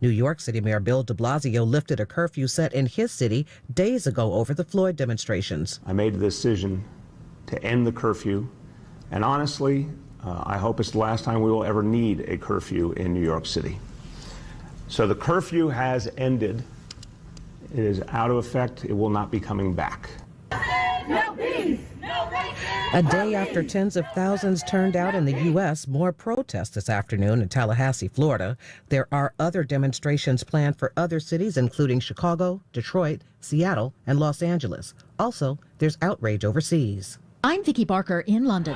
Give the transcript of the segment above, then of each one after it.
New York City Mayor Bill de Blasio lifted a curfew set in his city days ago over the Floyd demonstrations. I made the decision to end the curfew, and honestly, I hope it's the last time we will ever need a curfew in New York City. So the curfew has ended. It is out of effect. It will not be coming back. No peace, no racism. A day after tens of thousands turned out in the U.S., more protests this afternoon in Tallahassee, Florida. There are other demonstrations planned for other cities, including Chicago, Detroit, Seattle, and Los Angeles. Also, there's outrage overseas. I'm Vicki Barker in London.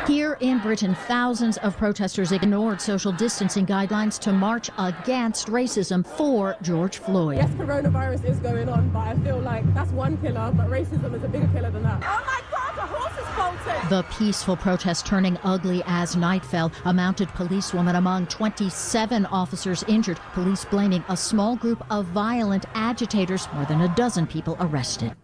Here in Britain, thousands of protesters ignored social distancing guidelines to march against racism for George Floyd. Yes, coronavirus is going on, but I feel like that's one killer, but racism is a bigger killer than that. Oh my God, the horse is bolted! The peaceful protest turning ugly as night fell. A mounted policewoman among 27 officers injured. Police blaming a small group of violent agitators. More than a dozen people arrested.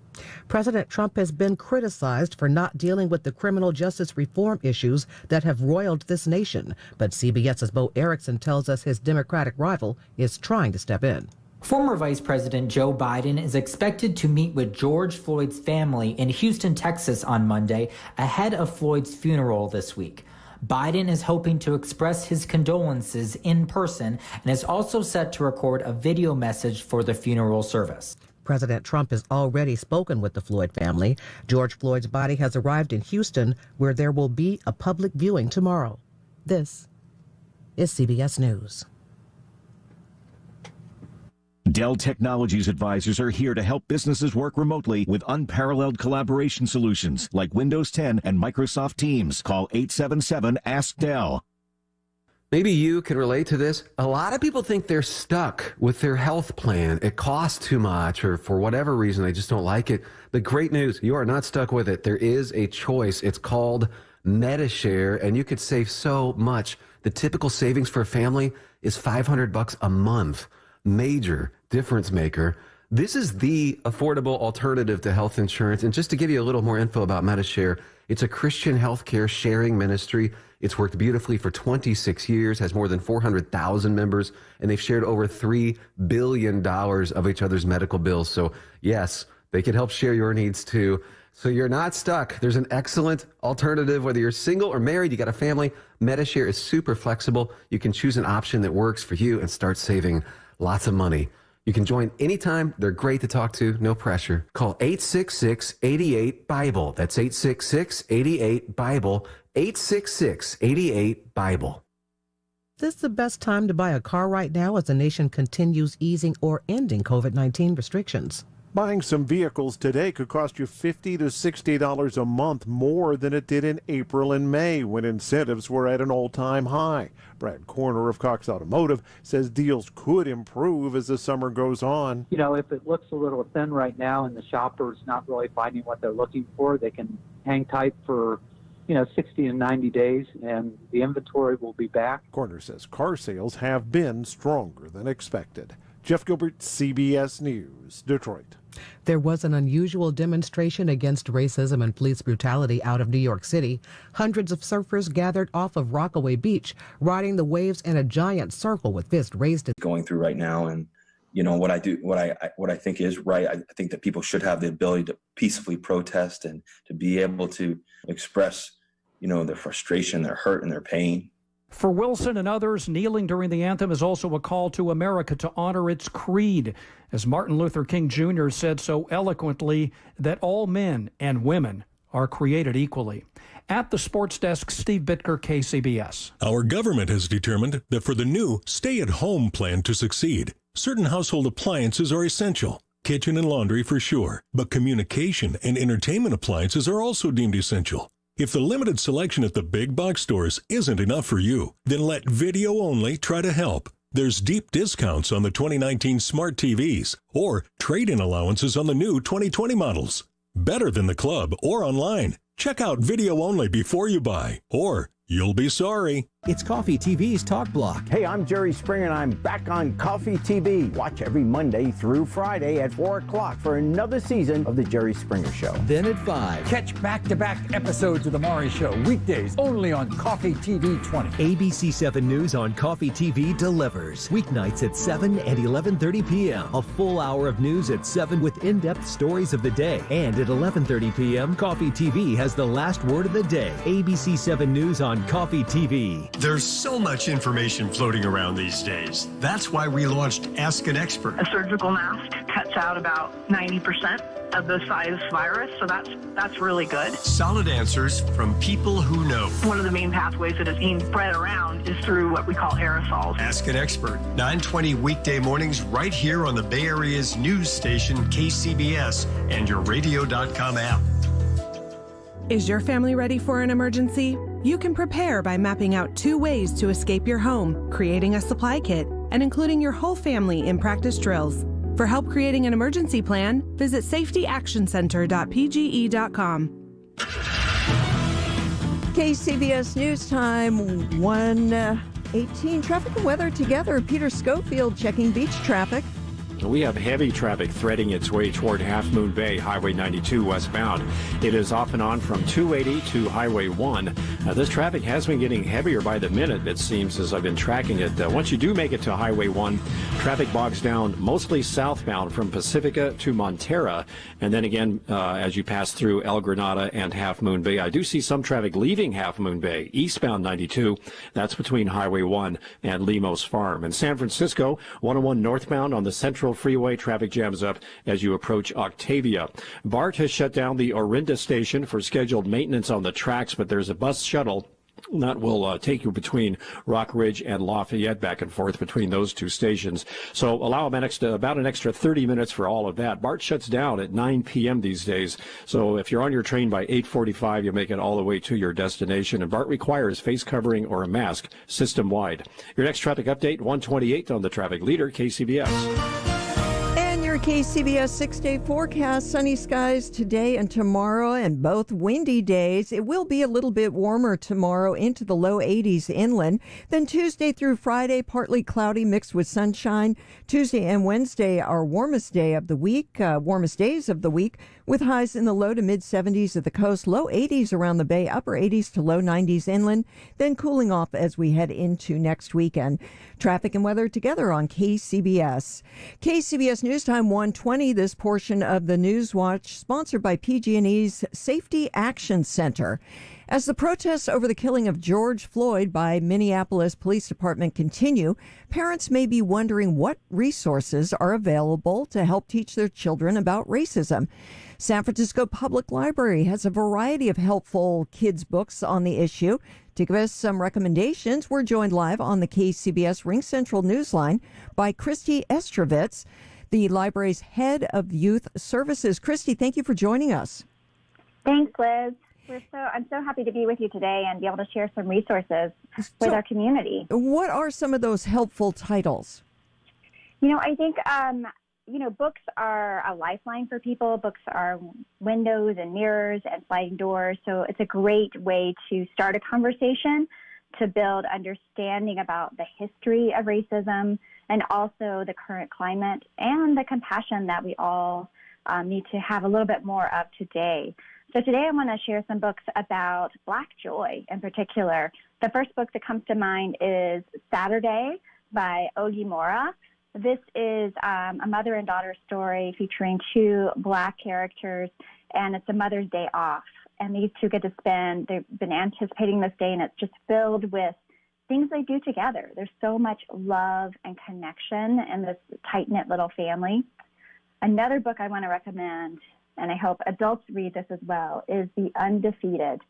President Trump has been criticized for not dealing with the criminal justice reform issues that have roiled this nation. But CBS's Bo Erickson tells us his Democratic rival is trying to step in. Former Vice President Joe Biden is expected to meet with George Floyd's family in Houston, Texas on Monday, ahead of Floyd's funeral this week. Biden is hoping to express his condolences in person and is also set to record a video message for the funeral service. President Trump has already spoken with the Floyd family. George Floyd's body has arrived in Houston, where there will be a public viewing tomorrow. This is CBS News. Dell Technologies advisors are here to help businesses work remotely with unparalleled collaboration solutions like Windows 10 and Microsoft Teams. Call 877-ASK-DELL. Maybe you can relate to this. A lot of people think they're stuck with their health plan. It costs too much, or for whatever reason, they just don't like it. The great news, you are not stuck with it. There is a choice. It's called MediShare, and you could save so much. The typical savings for a family is $500 a month. Major difference maker. This is the affordable alternative to health insurance. And just to give you a little more info about MediShare, it's a Christian healthcare sharing ministry. It's worked beautifully for 26 years, has more than 400,000 members, and they've shared over $3 billion of each other's medical bills. So yes, they can help share your needs too. So you're not stuck. There's an excellent alternative, whether you're single or married, you got a family. MediShare is super flexible. You can choose an option that works for you and start saving lots of money. You can join anytime. They're great to talk to, no pressure. Call 866-88-BIBLE. That's 866-88-BIBLE. 866-88-BIBLE. This is the best time to buy a car right now as the nation continues easing or ending COVID-19 restrictions. Buying some vehicles today could cost you $50 to $60 a month more than it did in April and May, when incentives were at an all-time high. Brad Corner of Cox Automotive says deals could improve as the summer goes on. You know, if it looks a little thin right now and the shopper's not really finding what they're looking for, they can hang tight for 60 and 90 days, and the inventory will be back. Corner says car sales have been stronger than expected. Jeff Gilbert, CBS News, Detroit. There was an unusual demonstration against racism and police brutality out of New York City. Hundreds of surfers gathered off of Rockaway Beach, riding the waves in a giant circle with fists raised. Going through right now, and what I think is right. I think that people should have the ability to peacefully protest and to be able to express, their frustration, their hurt, and their pain. For Wilson and others, kneeling during the anthem is also a call to America to honor its creed, as Martin Luther King Jr. said so eloquently, that all men and women are created equally. At the sports desk, Steve Bitker, KCBS. Our government has determined that for the new stay-at-home plan to succeed, certain household appliances are essential. Kitchen and laundry for sure, but communication and entertainment appliances are also deemed essential. If the limited selection at the big box stores isn't enough for you, then let Video Only try to help. There's deep discounts on the 2019 smart TVs or trade-in allowances on the new 2020 models. Better than the club or online. Check out Video Only before you buy, or you'll be sorry. It's Coffee TV's Talk Block. Hey, I'm Jerry Springer, and I'm back on Coffee TV. Watch every Monday through Friday at 4 o'clock for another season of The Jerry Springer Show. Then at 5. Catch back-to-back episodes of The Maury Show, weekdays only on Coffee TV 20. ABC 7 News on Coffee TV delivers. Weeknights at 7 and 11:30 p.m. A full hour of news at 7 with in-depth stories of the day. And at 11:30 p.m., Coffee TV has the last word of the day. ABC 7 News on Coffee TV. There's so much information floating around these days. That's why we launched Ask an Expert. A surgical mask cuts out about 90% of the size virus, so that's really good. Solid answers from people who know. One of the main pathways that is being spread around is through what we call aerosols. Ask an Expert, 9:20 weekday mornings right here on the Bay Area's news station KCBS and your radio.com app. Is your family ready for an emergency? You can prepare by mapping out 2 ways to escape your home, creating a supply kit, and including your whole family in practice drills. For help creating an emergency plan, visit safetyactioncenter.pge.com. KCBS News Time, 1:18. Traffic and weather together. Peter Schofield checking beach traffic. We have heavy traffic threading its way toward Half Moon Bay, Highway 92 westbound. It is off and on from 280 to Highway 1. This traffic has been getting heavier by the minute, it seems, as I've been tracking it. Once you do make it to Highway 1, traffic bogs down mostly southbound from Pacifica to Montera. And then again, as you pass through El Granada and Half Moon Bay, I do see some traffic leaving Half Moon Bay, eastbound 92. That's between Highway 1 and Lemos Farm. In San Francisco, 101 northbound on the Central Freeway, traffic jams up as you approach Octavia. BART has shut down the Orinda station for scheduled maintenance on the tracks, but there's a bus shuttle that will take you between Rock Ridge and Lafayette, back and forth between those 2 stations. So allow about an extra 30 minutes for all of that. BART shuts down at 9 p.m. these days. So if you're on your train by 8:45, you make it all the way to your destination. And BART requires face covering or a mask system-wide. Your next traffic update, 1:28 on the traffic leader, KCBS. Your KCBS 6-day forecast, sunny skies today and tomorrow, and both windy days. It will be a little bit warmer tomorrow, into the low 80s inland. Then Tuesday through Friday, partly cloudy mixed with sunshine. Tuesday and Wednesday, our warmest days of the week, with highs in the low to mid 70s at the coast, low 80s around the bay, upper 80s to low 90s inland, then cooling off as we head into next weekend. Traffic and weather together on KCBS. KCBS News Time 1:20. This portion of the News Watch sponsored by PG&E's Safety Action Center. As the protests over the killing of George Floyd by Minneapolis Police Department continue, parents may be wondering what resources are available to help teach their children about racism. San Francisco Public Library has a variety of helpful kids' books on the issue. To give us some recommendations, we're joined live on the KCBS Ring Central Newsline by Christy Estrovitz, the library's head of youth services. Christy, thank you for joining us. Thanks, Liz. I'm so happy to be with you today and be able to share some resources with our community. What are some of those helpful titles? I think, books are a lifeline for people. Books are windows and mirrors and sliding doors. So it's a great way to start a conversation, to build understanding about the history of racism and also the current climate and the compassion that we all need to have a little bit more of today. So today I want to share some books about Black joy in particular. The first book that comes to mind is Saturday by Ogi Mora. This is a mother and daughter story featuring 2 Black characters, and it's a Mother's Day off. And these 2 get to spend, they've been anticipating this day, and it's just filled with things they do together. There's so much love and connection in this tight-knit little family. Another book I want to recommend, and I hope adults read this as well, is The Undefeated.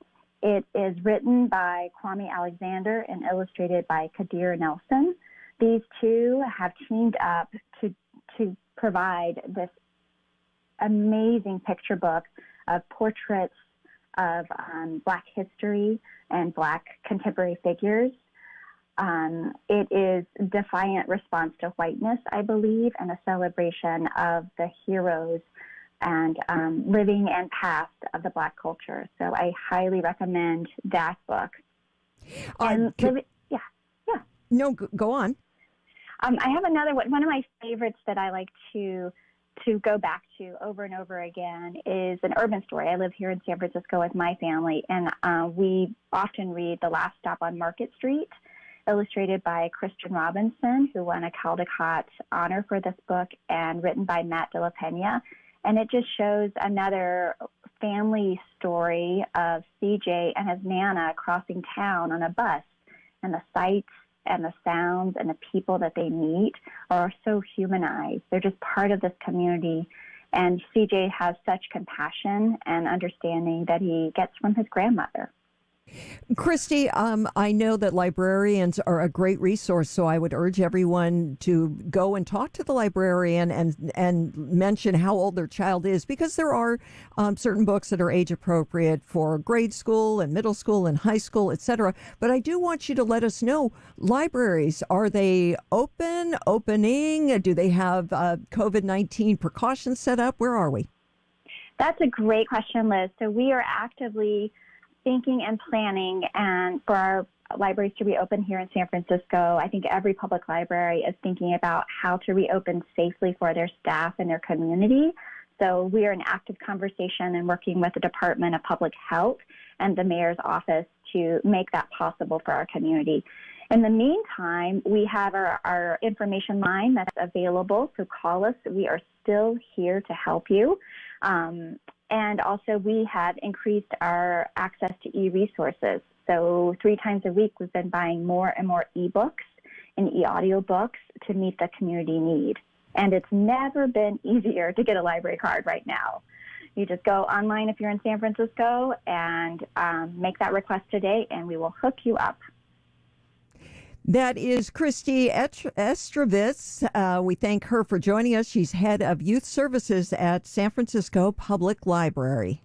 It is written by Kwame Alexander and illustrated by Kadir Nelson. These 2 have teamed up to provide this amazing picture book of portraits of Black history and Black contemporary figures. It is a defiant response to whiteness, I believe, and a celebration of the heroes and living and past of the Black culture. So I highly recommend that book. No, go on. I have another one. One of my favorites that I like to go back to over and over again is an urban story. I live here in San Francisco with my family, and we often read The Last Stop on Market Street, illustrated by Kristen Robinson, who won a Caldecott honor for this book, and written by Matt de la Pena. And it just shows another family story of CJ and his Nana crossing town on a bus, and the sights and the sounds and the people that they meet are so humanized. They're just part of this community. And CJ has such compassion and understanding that he gets from his grandmother. Christy, I know that librarians are a great resource, so I would urge everyone to go and talk to the librarian and mention how old their child is, because there are certain books that are age appropriate for grade school and middle school and high school, etc. But I do want you to let us know, libraries, are they opening? Do they have COVID-19 precautions set up? Where are we? That's a great question, Liz. So we are actively thinking and planning and for our libraries to reopen here in San Francisco. I think every public library is thinking about how to reopen safely for their staff and their community. So we are in active conversation and working with the Department of Public Health and the mayor's office to make that possible for our community. In the meantime, we have our information line that's available, so call us. We are still here to help you. And also, we have increased our access to e-resources. So 3 times a week, we've been buying more and more e-books and e-audiobooks to meet the community need. And it's never been easier to get a library card right now. You just go online if you're in San Francisco and make that request today, and we will hook you up. That is Christy Estravitz. We thank her for joining us. She's head of youth services at San Francisco Public Library.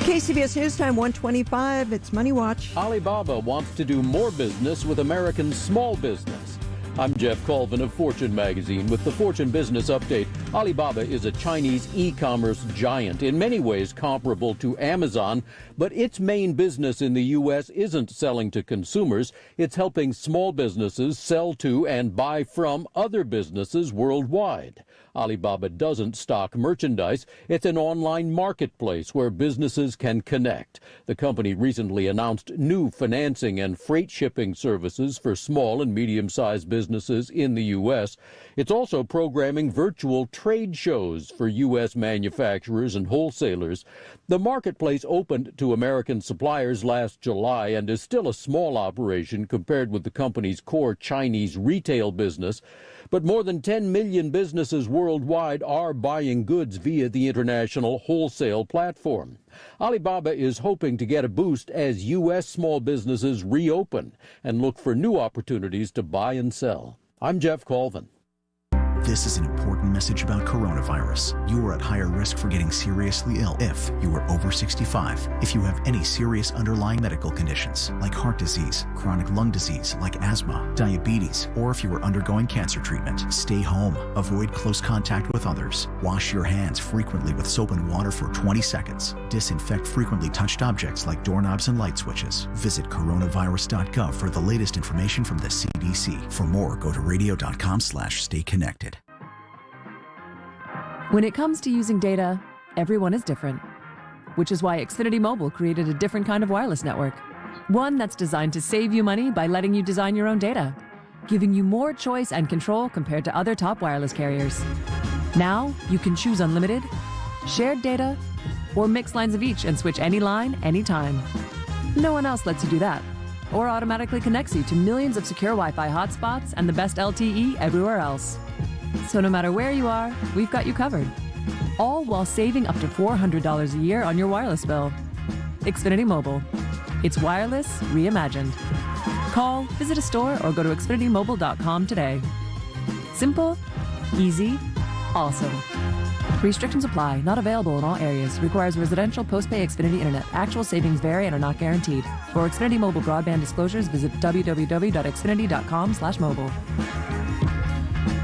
KCBS News Time 1:25. It's Money Watch. Alibaba wants to do more business with American small business. I'm Jeff Colvin of Fortune magazine with the Fortune Business Update. Alibaba is a Chinese e-commerce giant, in many ways comparable to Amazon, but its main business in the U.S. isn't selling to consumers. It's helping small businesses sell to and buy from other businesses worldwide. Alibaba doesn't stock merchandise. It's an online marketplace where businesses can connect. The company recently announced new financing and freight shipping services for small and medium-sized businesses in the U.S. It's also programming virtual trade shows for U.S. manufacturers and wholesalers. The marketplace opened to American suppliers last July and is still a small operation compared with the company's core Chinese retail business. But more than 10 million businesses worldwide are buying goods via the international wholesale platform. Alibaba is hoping to get a boost as U.S. small businesses reopen and look for new opportunities to buy and sell. I'm Jeff Colvin. This is an important message about coronavirus. You are at higher risk for getting seriously ill if you are over 65, if you have any serious underlying medical conditions like heart disease, chronic lung disease like asthma, diabetes, or if you are undergoing cancer treatment. Stay home. Avoid close contact with others. Wash your hands frequently with soap and water for 20 seconds. Disinfect frequently touched objects like doorknobs and light switches. Visit coronavirus.gov for the latest information from the CDC. For more, go to radio.com/stay connected. When it comes to using data, everyone is different, which is why Xfinity Mobile created a different kind of wireless network. One that's designed to save you money by letting you design your own data, giving you more choice and control compared to other top wireless carriers. Now, you can choose unlimited, shared data, or mix lines of each and switch any line, anytime. No one else lets you do that, or automatically connects you to millions of secure Wi-Fi hotspots and the best LTE everywhere else. So no matter where you are, we've got you covered. All while saving up to $400 a year on your wireless bill. Xfinity Mobile. It's wireless reimagined. Call, visit a store, or go to xfinitymobile.com today. Simple, easy, awesome. Restrictions apply. Not available in all areas. Requires residential post-pay Xfinity Internet. Actual savings vary and are not guaranteed. For Xfinity Mobile broadband disclosures, visit www.xfinity.com/mobile.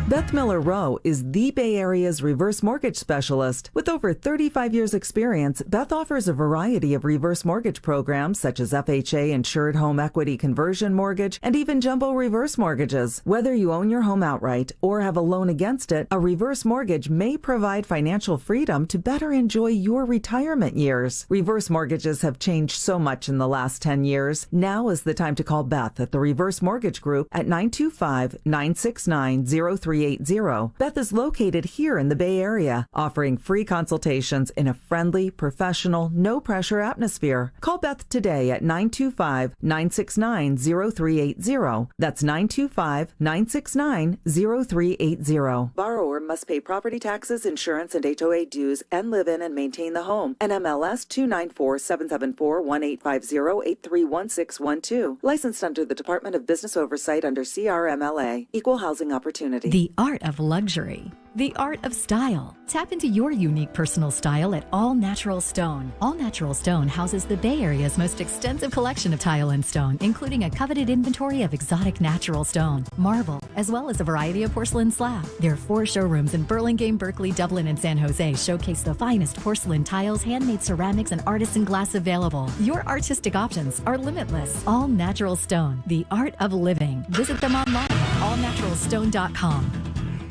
Beth Miller Rowe is the Bay Area's reverse mortgage specialist. With over 35 years' experience, Beth offers a variety of reverse mortgage programs such as FHA insured home equity conversion mortgage and even jumbo reverse mortgages. Whether you own your home outright or have a loan against it, a reverse mortgage may provide financial freedom to better enjoy your retirement years. Reverse mortgages have changed so much in the last 10 years. Now is the time to call Beth at the Reverse Mortgage Group at 925-969-0380. Beth is located here in the Bay Area, offering free consultations in a friendly, professional, no-pressure atmosphere. Call Beth today at 925-969-0380. That's 925-969-0380. Borrower must pay property taxes, insurance, and HOA dues and live in and maintain the home. NMLS 294-774-1850-831612. Licensed under the Department of Business Oversight under CRMLA. Equal Housing Opportunity. The art of luxury. The art of style. Tap into your unique personal style at All Natural Stone. All Natural Stone houses the Bay Area's most extensive collection of tile and stone, including a coveted inventory of exotic natural stone, marble, as well as a variety of porcelain slab. Their 4 showrooms in Burlingame, Berkeley, Dublin, and San Jose showcase the finest porcelain tiles, handmade ceramics, and artisan glass available. Your artistic options are limitless. All Natural Stone, the art of living. Visit them online at allnaturalstone.com.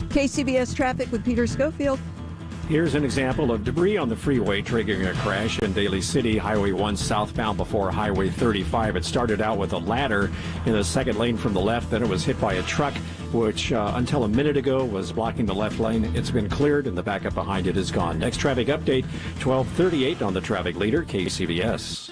KCBS Traffic with Peter Schofield. Here's an example of debris on the freeway triggering a crash in Daly City, Highway 1 southbound before Highway 35. It started out with a ladder in the second lane from the left, then it was hit by a truck, which until a minute ago was blocking the left lane. It's been cleared and the backup behind it is gone. Next traffic update, 12:38 on the traffic leader, KCBS.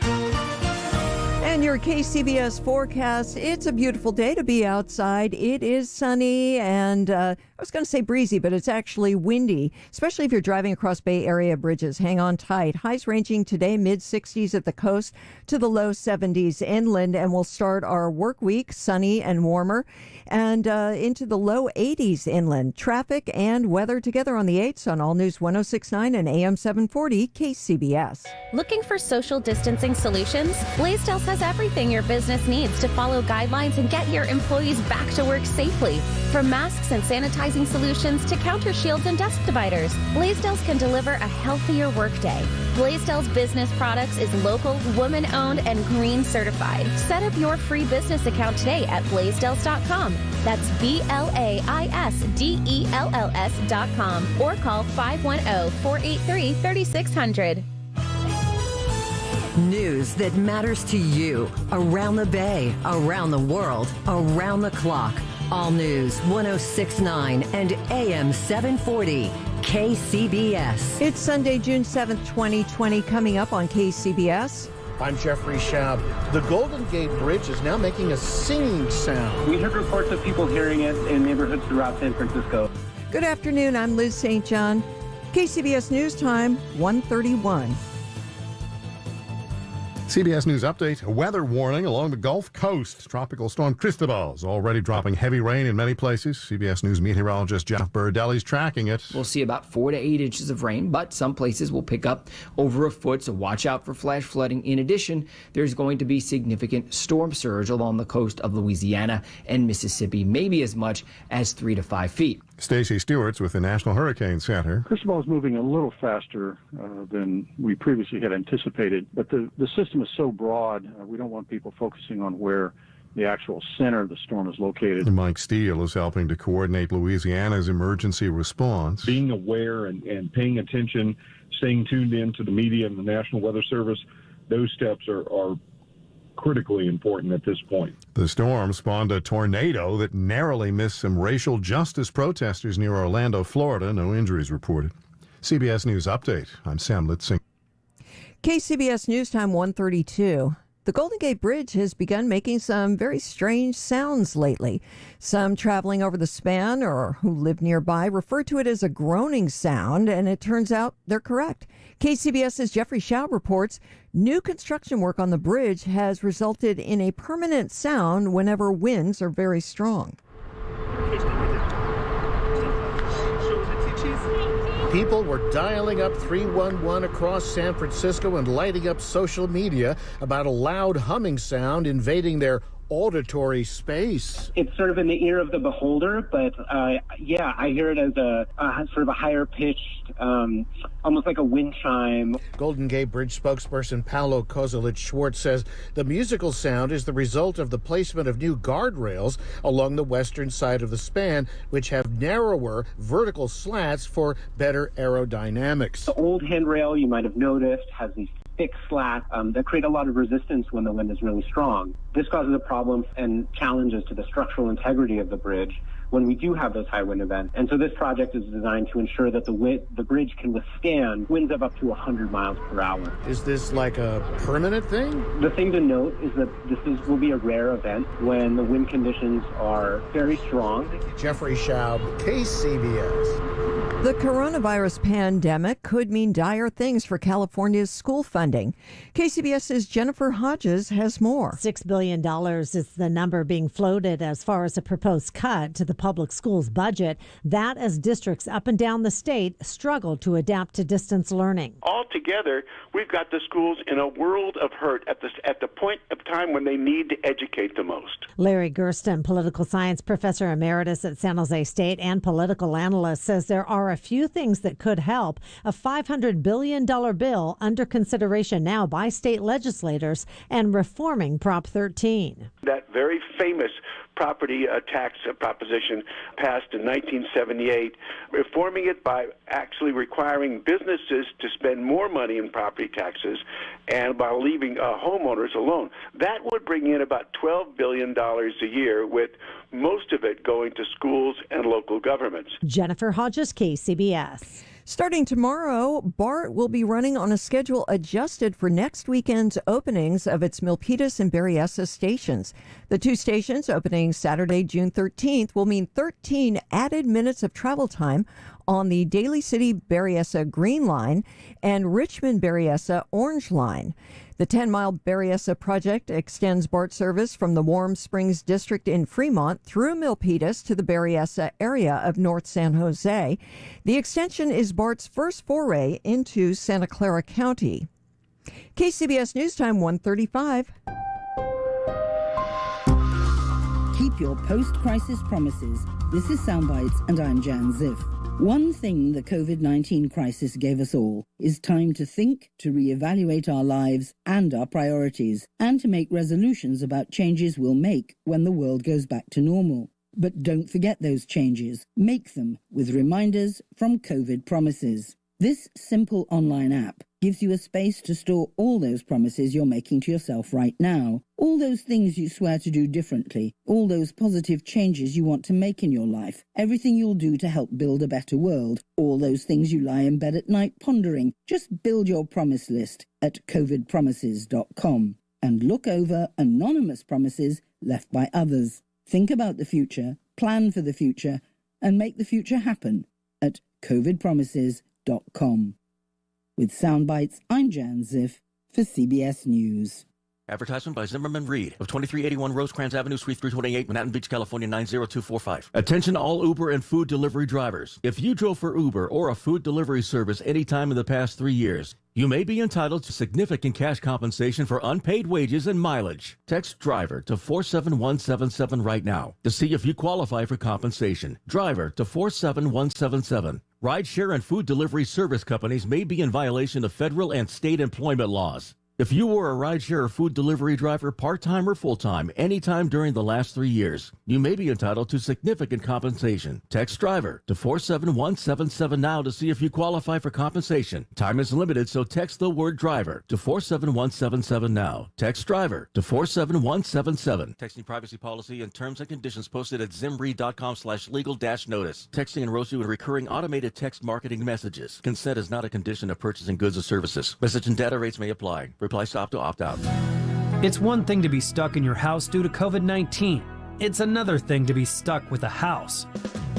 And your KCBS forecast, it's a beautiful day to be outside. It is sunny and I was going to say breezy, but it's actually windy, especially if you're driving across Bay Area bridges. Hang on tight. Highs ranging today, mid-60s at the coast to the low 70s inland. And we'll start our work week sunny and warmer and into the low 80s inland. Traffic and weather together on the 8s on All News 106.9 and AM 740 KCBS. Looking for social distancing solutions? Blaisdells has everything your business needs to follow guidelines and get your employees back to work safely. From masks and sanitizing solutions to counter shields and desk dividers, Blaisdells can deliver a healthier workday. Blaisdells Business Products is local, woman-owned, and green certified. Set up your free business account today at blaisdells.com. That's BLAISDELLS.com or call 510-483-3600. News that matters to you around the Bay, around the world, around the clock. All News 106.9 and AM 740 KCBS. It's Sunday, June 7th, 2020, coming up on KCBS. I'm Jeffrey Schaub. The Golden Gate Bridge is now making a singing sound. We heard reports of people hearing it in neighborhoods throughout San Francisco. Good afternoon. I'm Liz St. John. KCBS News Time, 1:31. CBS News Update, a weather warning along the Gulf Coast. Tropical storm Cristobal is already dropping heavy rain in many places. CBS News meteorologist Jeff Burdelli is tracking it. We'll see about 4 to 8 inches of rain, but some places will pick up over a foot, so watch out for flash flooding. In addition, there's going to be significant storm surge along the coast of Louisiana and Mississippi, maybe as much as 3 to 5 feet. Stacey Stewart's with the National Hurricane Center. Cristobal is moving a little faster than we previously had anticipated, but the system is so broad, we don't want people focusing on where the actual center of the storm is located. Mike Steele is helping to coordinate Louisiana's emergency response. Being aware and paying attention, staying tuned in to the media and the National Weather Service, those steps are critically important at this point. The storm spawned a tornado that narrowly missed some racial justice protesters near Orlando, Florida. No injuries reported. CBS News Update. I'm Sam Litzing. KCBS News Time 1:32. The Golden Gate Bridge has begun making some very strange sounds lately. Some traveling over the span or who live nearby refer to it as a groaning sound, and it turns out they're correct. KCBS's Jeffrey Schaub reports new construction work on the bridge has resulted in a permanent sound whenever winds are very strong. People were dialing up 311 across San Francisco and lighting up social media about a loud humming sound invading their auditory space. It's sort of in the ear of the beholder, but yeah, I hear it as a sort of a higher pitched, almost like a wind chime. Golden Gate Bridge spokesperson Palo Schwartz says the musical sound is the result of the placement of new guardrails along the western side of the span, which have narrower vertical slats for better aerodynamics. The old handrail, you might have noticed, has these thick slats that create a lot of resistance when the wind is really strong. This causes a problem and challenges to the structural integrity of the bridge when we do have those high wind events. And so this project is designed to ensure that the bridge can withstand winds of up to 100 miles per hour. Is this like a permanent thing? The thing to note is that will be a rare event when the wind conditions are very strong. Jeffrey Schaub, KCBS. The coronavirus pandemic could mean dire things for California's school funding. KCBS's Jennifer Hodges has more. $6 billion is the number being floated as far as a proposed cut to the public schools budget. That as districts up and down the state struggle to adapt to distance learning. Altogether, we've got the schools in a world of hurt at the point of time when they need to educate the most. Larry Gersten, political science professor emeritus at San Jose State and political analyst, says there are a few things that could help. A $500 billion bill under consideration now by state legislators and reforming Prop 13. That very famous property tax proposition passed in 1978, reforming it by actually requiring businesses to spend more money in property taxes and by leaving homeowners alone. That would bring in about $12 billion a year, with most of it going to schools and local governments. Jennifer Hodges, KCBS. Starting tomorrow, BART will be running on a schedule adjusted for next weekend's openings of its Milpitas and Berryessa stations. The two stations opening Saturday, June 13th, will mean 13 added minutes of travel time on the Daly City Berryessa Green Line and Richmond Berryessa Orange Line. The 10-mile Berryessa project extends BART service from the Warm Springs district in Fremont through Milpitas to the Berryessa area of North San Jose. The extension is BART's first foray into Santa Clara County. KCBS News Time 1:35. Keep your post-crisis promises. This is Soundbites, and I'm Jan Ziff. One thing the COVID-19 crisis gave us all is time to think, to reevaluate our lives and our priorities, and to make resolutions about changes we'll make when the world goes back to normal. But don't forget those changes. Make them with reminders from COVID Promises. This simple online app gives you a space to store all those promises you're making to yourself right now, all those things you swear to do differently, all those positive changes you want to make in your life, everything you'll do to help build a better world, all those things you lie in bed at night pondering. Just build your promise list at covidpromises.com and look over anonymous promises left by others. Think about the future, plan for the future, and make the future happen at covidpromises.com. With Soundbites, I'm Jan Ziff for CBS News. Advertisement by Zimmerman Reed of 2381 Rosecrans Avenue, Suite 328, Manhattan Beach, California 90245. Attention all Uber and food delivery drivers. If you drove for Uber or a food delivery service anytime in the past 3 years, you may be entitled to significant cash compensation for unpaid wages and mileage. Text driver to 47177 right now to see if you qualify for compensation. Driver to 47177. Rideshare and food delivery service companies may be in violation of federal and state employment laws. If you were a rideshare or food delivery driver part-time or full-time anytime during the last 3 years, you may be entitled to significant compensation. Text driver to 47177 now to see if you qualify for compensation. Time is limited, so text the word driver to 47177 now. Text driver to 47177. Texting privacy policy and terms and conditions posted at zimread.com/legal-notice. Texting enrolls you in recurring automated text marketing messages. Consent is not a condition of purchasing goods or services. Message and data rates may apply. Reply stop to opt out. It's one thing to be stuck in your house due to COVID-19. It's another thing to be stuck with a house.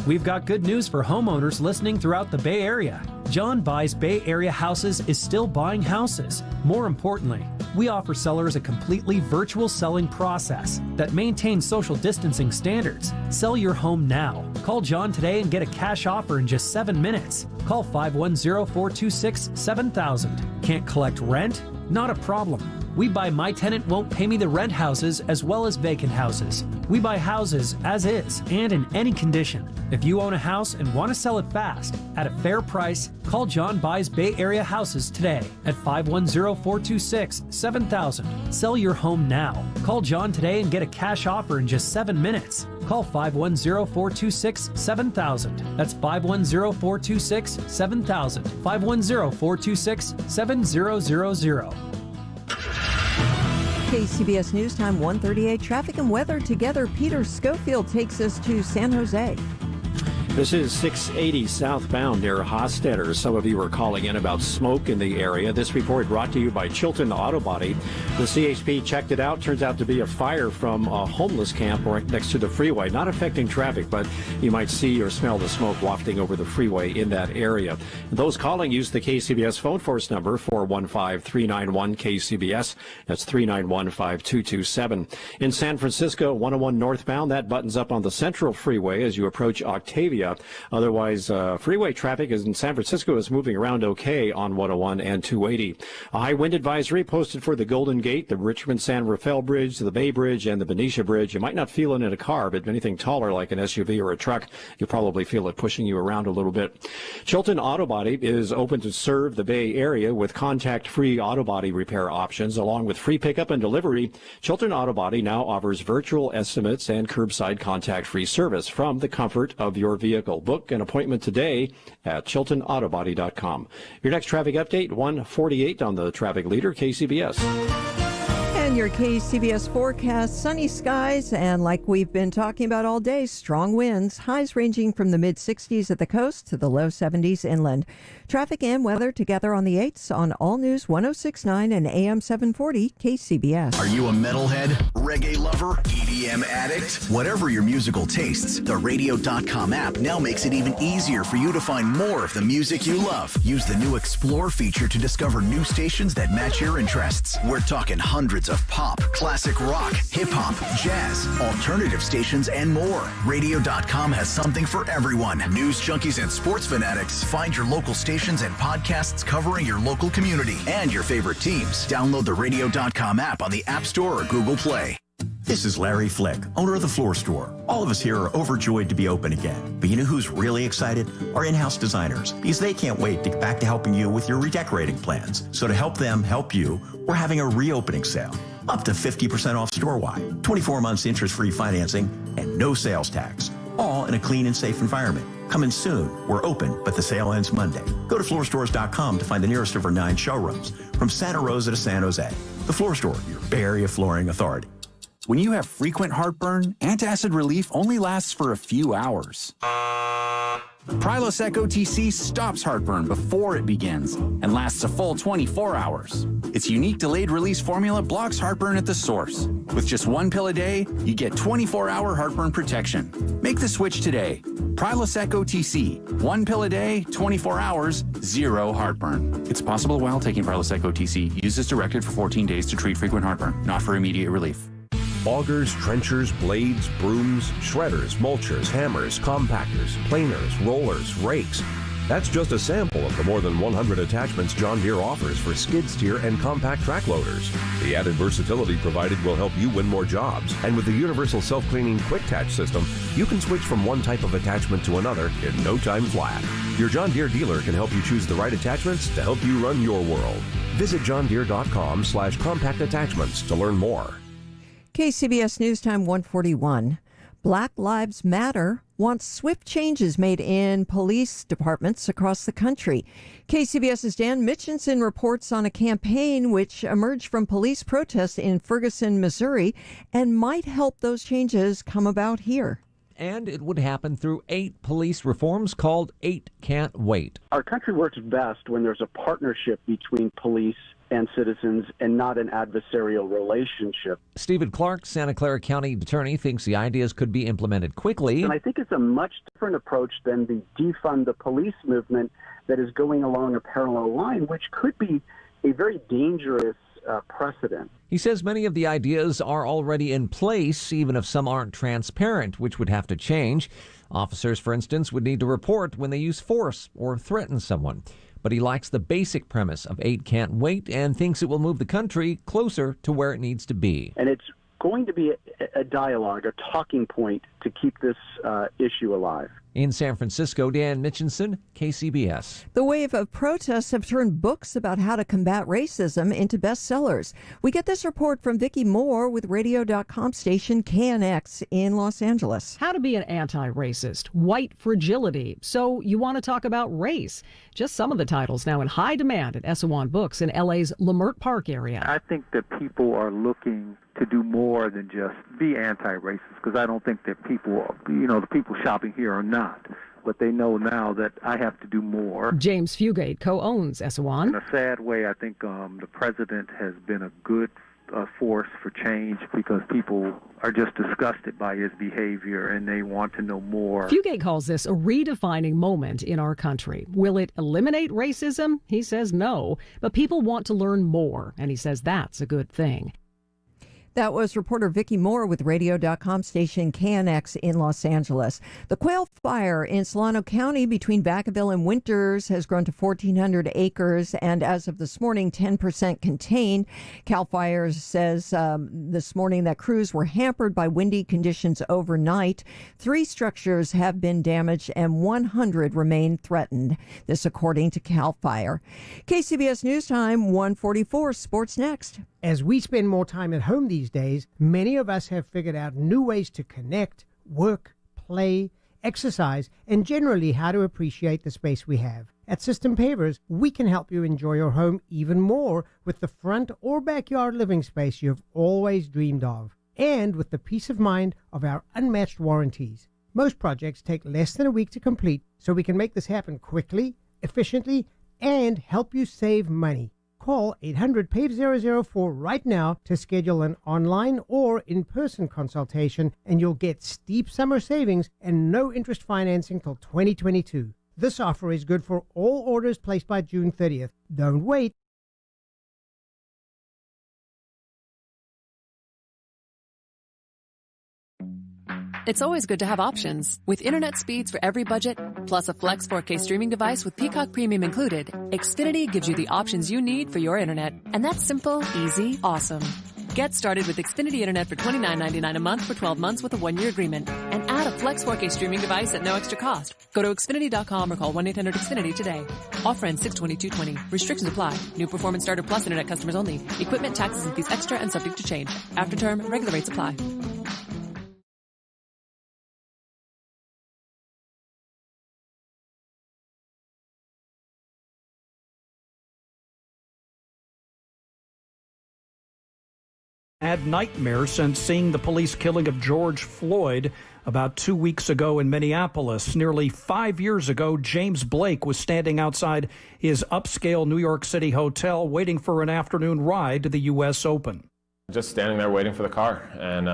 We've got good news for homeowners listening throughout the Bay Area. John Buys Bay Area Houses is still buying houses. More importantly, we offer sellers a completely virtual selling process that maintains social distancing standards. Sell your home now. Call John today and get a cash offer in just 7 minutes. Call 510-426-7000. Can't collect rent? Not a problem. We Buy My Tenant Won't Pay Me the Rent houses as well as vacant houses. We buy houses as is and in any condition. If you own a house and want to sell it fast at a fair price, call John Buys Bay Area Houses today at 510-426-7000. Sell your home now. Call John today and get a cash offer in just 7 minutes. Call 510-426-7000. That's 510-426-7000. 510-426-7000. KCBS News Time 1:38. Traffic and weather together. Peter Schofield takes us to San Jose. This is 680 southbound near Hostetler. Some of you are calling in about smoke in the area. This report brought to you by Chilton Auto Body. The CHP checked it out. Turns out to be a fire from a homeless camp right next to the freeway. Not affecting traffic, but you might see or smell the smoke wafting over the freeway in that area. Those calling use the KCBS phone force number 415-391-KCBS. That's 391-5227. In San Francisco, 101 northbound, that buttons up on the Central Freeway as you approach Octavia. Otherwise, freeway traffic in San Francisco is moving around okay on 101 and 280. A high wind advisory posted for the Golden Gate, the Richmond-San Rafael Bridge, the Bay Bridge, and the Benicia Bridge. You might not feel it in a car, but anything taller like an SUV or a truck, you'll probably feel it pushing you around a little bit. Chilton Auto Body is open to serve the Bay Area with contact-free auto body repair options, along with free pickup and delivery. Chilton Auto Body now offers virtual estimates and curbside contact-free service from the comfort of your vehicle. Book an appointment today at chiltonautobody.com. Your next traffic update, 1:48 on the traffic leader, KCBS. And your KCBS forecast, sunny skies, and like we've been talking about all day, strong winds, highs ranging from the mid-60s at the coast to the low 70s inland. Traffic and weather together on the 8s on All News 106.9 and AM 740 KCBS. Are you a metalhead, reggae lover, EDM addict? Whatever your musical tastes, the Radio.com app now makes it even easier for you to find more of the music you love. Use the new Explore feature to discover new stations that match your interests. We're talking hundreds of pop, classic rock, hip-hop, jazz, alternative stations, and more. Radio.com has something for everyone. News junkies and sports fanatics, find your local stations and podcasts covering your local community and your favorite teams. Download the Radio.com app on the App Store or Google Play. This is Larry Flick, owner of the Floor Store. All of us here are overjoyed to be open again. But you know who's really excited? Our in-house designers, because they can't wait to get back to helping you with your redecorating plans. So to help them help you, we're having a reopening sale. Up to 50% off store-wide, 24 months interest-free financing, and no sales tax. All in a clean and safe environment. Coming soon. We're open, but the sale ends Monday. Go to floorstores.com to find the nearest of our 9 showrooms, from Santa Rosa to San Jose. The Floor Store, your Bay Area flooring authority. When you have frequent heartburn, antacid relief only lasts for a few hours. Prilosec OTC stops heartburn before it begins and lasts a full 24 hours. Its unique delayed release formula blocks heartburn at the source. With just 1 pill a day, you get 24-hour heartburn protection. Make the switch today. Prilosec OTC, 1 pill a day, 24 hours, 0 heartburn. It's possible while taking Prilosec OTC. Use as directed for 14 days to treat frequent heartburn, not for immediate relief. Augers, trenchers, blades, brooms, shredders, mulchers, hammers, compactors, planers, rollers, rakes. That's just a sample of the more than 100 attachments John Deere offers for skid steer and compact track loaders. The added versatility provided will help you win more jobs. And with the universal self-cleaning quick-attach system, you can switch from one type of attachment to another in no time flat. Your John Deere dealer can help you choose the right attachments to help you run your world. Visit johndeere.com/compact attachments to learn more. KCBS News Time 141. Black Lives Matter wants swift changes made in police departments across the country. KCBS's Dan Mitchinson reports on a campaign which emerged from police protests in Ferguson, Missouri, and might help those changes come about here. And it would happen through 8 police reforms called 8 Can't Wait. Our country works best when there's a partnership between police and citizens and not an adversarial relationship. Stephen Clark, Santa Clara County attorney, thinks the ideas could be implemented quickly. And I think it's a much different approach than the defund the police movement that is going along a parallel line, which could be a very dangerous precedent. He says many of the ideas are already in place, even if some aren't transparent, which would have to change. Officers, for instance, would need to report when they use force or threaten someone. but he likes the basic premise of 8 Can't Wait and thinks it will move the country closer to where it needs to be. And it's going to be a dialogue, a talking point to keep this issue alive. In San Francisco, Dan Mitchinson, KCBS. The wave of protests have turned books about how to combat racism into bestsellers. We get this report from Vicki Moore with radio.com station KNX in Los Angeles. How to be an anti-racist, white fragility. So you want to talk about race. Just some of the titles now in high demand at Esalen Books in LA's Leimert Park area. I think that people are looking to do more than just be anti-racist, because I don't think that people, the people shopping here are not. But they know now that I have to do more. James Fugate co-owns Esalen. In a sad way, I think the president has been a good force for change, because people are just disgusted by his behavior and they want to know more. Fugate calls this a redefining moment in our country. Will it eliminate racism? He says no, but people want to learn more, and he says that's a good thing. That was reporter Vicki Moore with radio.com station KNX in Los Angeles. The quail fire in Solano County between Vacaville and Winters has grown to 1,400 acres, and as of this morning, 10% contained. CAL FIRE says this morning that crews were hampered by windy conditions overnight. 3 structures have been damaged and 100 remain threatened. This according to CAL FIRE. KCBS News Time, 1:44. Sports next. As we spend more time at home these days, many of us have figured out new ways to connect, work, play, exercise, and generally how to appreciate the space we have. At System Pavers, we can help you enjoy your home even more with the front or backyard living space you've always dreamed of, and with the peace of mind of our unmatched warranties. Most projects take less than a week to complete, so we can make this happen quickly, efficiently, and help you save money. Call 800-PAVE-004 right now to schedule an online or in-person consultation, and you'll get steep summer savings and no interest financing till 2022. This offer is good for all orders placed by June 30th. Don't wait. It's always good to have options. With internet speeds for every budget, plus a Flex 4K streaming device with Peacock Premium included, Xfinity gives you the options you need for your internet. And that's simple, easy, awesome. Get started with Xfinity Internet for $29.99 a month for 12 months with a 1-year agreement. And add a Flex 4K streaming device at no extra cost. Go to Xfinity.com or call 1-800-XFINITY today. Offer ends 6/20/2020. Restrictions apply. New Performance Starter Plus internet customers only. Equipment, taxes, and fees extra and subject to change. After term, regular rates apply. Had nightmares since seeing the police killing of George Floyd about 2 weeks ago in Minneapolis. Nearly 5 years ago, James Blake was standing outside his upscale New York City hotel waiting for an afternoon ride to the U.S. Open. Just standing there waiting for the car and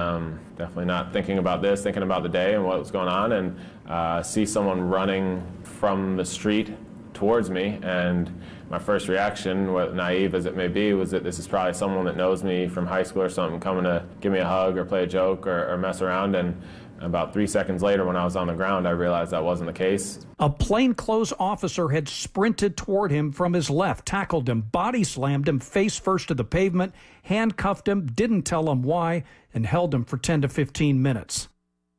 definitely not thinking about this, thinking about the day and what was going on, and see someone running from the street towards me, and my first reaction, what naive as it may be, was that this is probably someone that knows me from high school or something, coming to give me a hug or play a joke or mess around. And about 3 seconds later, when I was on the ground, I realized that wasn't the case. A plainclothes officer had sprinted toward him from his left, tackled him, body slammed him face first to the pavement, handcuffed him, didn't tell him why, and held him for 10 to 15 minutes.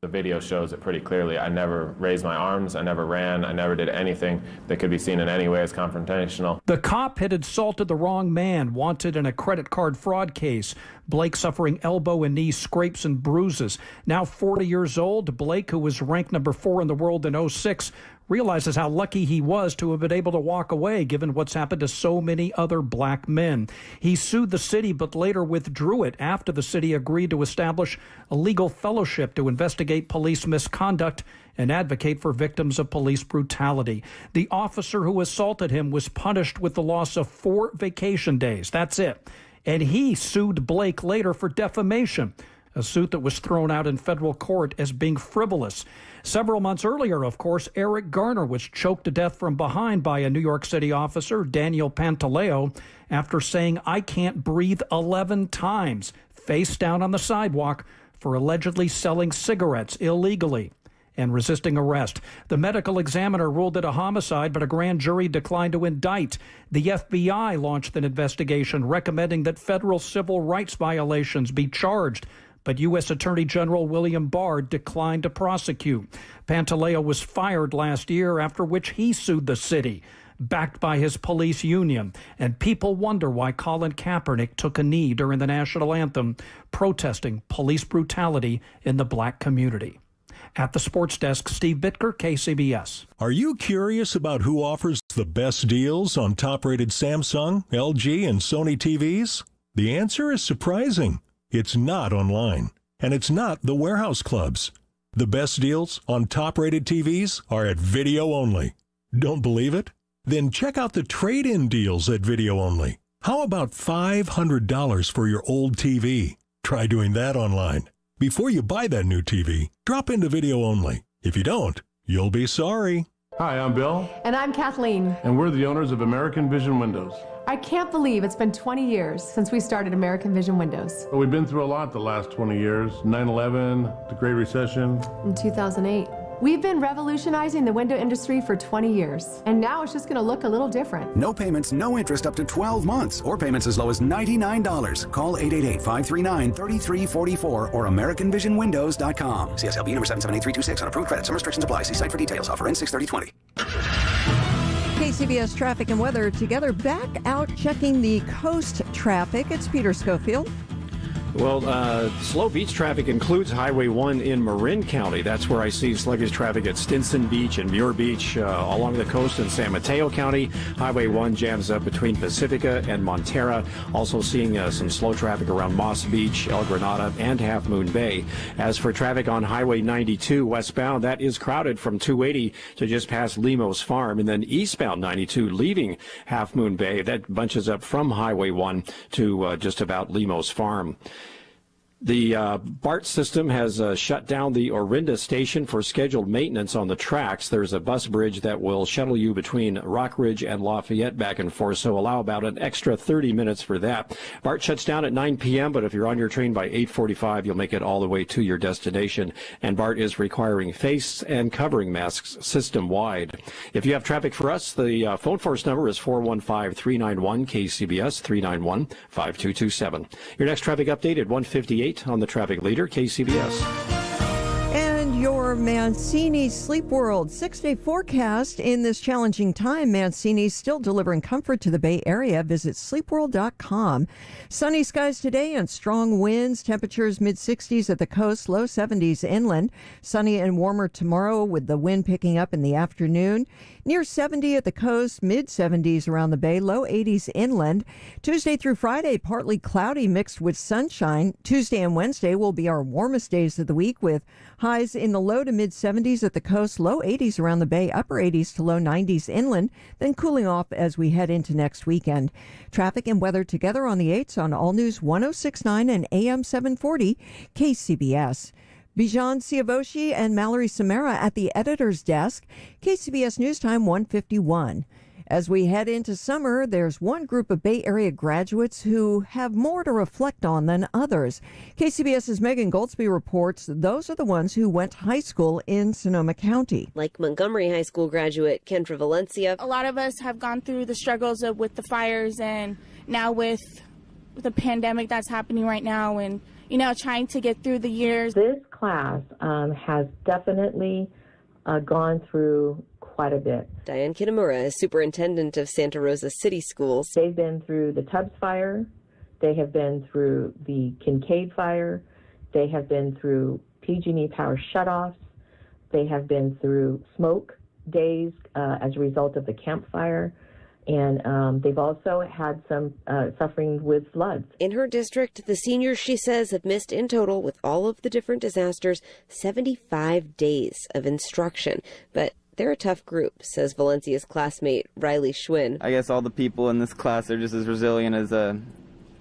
The video shows it pretty clearly. I never raised my arms, I never ran, I never did anything that could be seen in any way as confrontational. The cop had assaulted the wrong man, wanted in a credit card fraud case. Blake suffering elbow and knee scrapes and bruises. Now 40 years old, Blake, who was ranked number 4 in the world in 2006, realizes how lucky he was to have been able to walk away given what's happened to so many other black men. He sued the city but later withdrew it after the city agreed to establish a legal fellowship to investigate police misconduct and advocate for victims of police brutality. The officer who assaulted him was punished with the loss of 4 vacation days. That's it. And he sued Blake later for defamation, a suit that was thrown out in federal court as being frivolous. Several months earlier, of course, Eric Garner was choked to death from behind by a New York City officer, Daniel Pantaleo, after saying, "I can't breathe," 11 times, face down on the sidewalk for allegedly selling cigarettes illegally. and resisting arrest. The medical examiner ruled it a homicide, but a grand jury declined to indict. The FBI launched an investigation recommending that federal civil rights violations be charged, but U.S. Attorney General William Barr declined to prosecute. Pantaleo was fired last year, after which he sued the city, backed by his police union. And people wonder why Colin Kaepernick took a knee during the national anthem, protesting police brutality in the black community. At the sports desk, Steve Bitker, KCBS. Are you curious about who offers the best deals on top-rated Samsung, LG, and Sony TVs? The answer is surprising. It's not online, and it's not the warehouse clubs. The best deals on top-rated TVs are at Video Only. Don't believe it? Then check out the trade-in deals at Video Only. How about $500 for your old TV? Try doing that online. Before you buy that new TV, drop into Video Only. If you don't, you'll be sorry. Hi, I'm Bill. And I'm Kathleen. And we're the owners of American Vision Windows. I can't believe it's been 20 years since we started American Vision Windows. Well, we've been through a lot the last 20 years. 9/11, the Great Recession. In 2008. We've been revolutionizing the window industry for 20 years, and now it's just going to look a little different. No payments, no interest up to 12 months, or payments as low as $99. Call 888-539-3344 or AmericanVisionWindows.com. CSLB number 778326 on approved credit. Some restrictions apply. See site for details. Offer ends 6/30/20. KCBS traffic and weather together, back out checking the coast traffic. It's Peter Schofield. Well, slow beach traffic includes Highway 1 in Marin County. That's where I see sluggish traffic at Stinson Beach and Muir Beach along the coast in San Mateo County. Highway 1 jams up between Pacifica and Montera. Also seeing some slow traffic around Moss Beach, El Granada, and Half Moon Bay. As for traffic on Highway 92 westbound, that is crowded from 280 to just past Lemos Farm. And then eastbound 92 leaving Half Moon Bay, that bunches up from Highway 1 to just about Lemos Farm. The BART system has shut down the Orinda station for scheduled maintenance on the tracks. There's a bus bridge that will shuttle you between Rockridge and Lafayette back and forth, so allow about an extra 30 minutes for that. BART shuts down at 9 p.m., but if you're on your train by 8:45, you'll make it all the way to your destination. And BART is requiring face and covering masks system-wide. If you have traffic for us, the phone force number is 415-391-KCBS, 391-5227. Your next traffic update at 1:58. On the traffic leader, KCBS. And your Mancini Sleep World 6-day forecast. In this challenging time, Mancini's still delivering comfort to the Bay Area. Visit sleepworld.com. Sunny skies today and strong winds. Temperatures mid-60s at the coast, low 70s inland. Sunny and warmer tomorrow with the wind picking up in the afternoon. Near 70 at the coast, mid-70s around the bay, low 80s inland. Tuesday through Friday, partly cloudy mixed with sunshine. Tuesday and Wednesday will be our warmest days of the week with highs in the low to mid-70s at the coast, low 80s around the bay, upper 80s to low 90s inland, then cooling off as we head into next weekend. Traffic and weather together on the 8s on All News 106.9 and AM 740 KCBS. Bijan Siavoshi and Mallory Samara at the editor's desk. KCBS News Time 1:51. As we head into summer, there's one group of Bay Area graduates who have more to reflect on than others. KCBS's Megan Goldsby reports those are the ones who went to high school in Sonoma County. Like Montgomery High School graduate Kendra Valencia. A lot of us have gone through the struggles with the fires and now with the pandemic that's happening right now and, trying to get through the years. This class has definitely gone through quite a bit. Diane Kitamura is superintendent of Santa Rosa City Schools. They've been through the Tubbs fire. They have been through the Kincaid fire. They have been through PG&E power shutoffs. They have been through smoke days as a result of the Camp Fire. And they've also had some suffering with floods. In her district, the seniors, she says, have missed in total, with all of the different disasters, 75 days of instruction. But they're a tough group, says Valencia's classmate Riley Schwinn. I guess all the people in this class are just as resilient as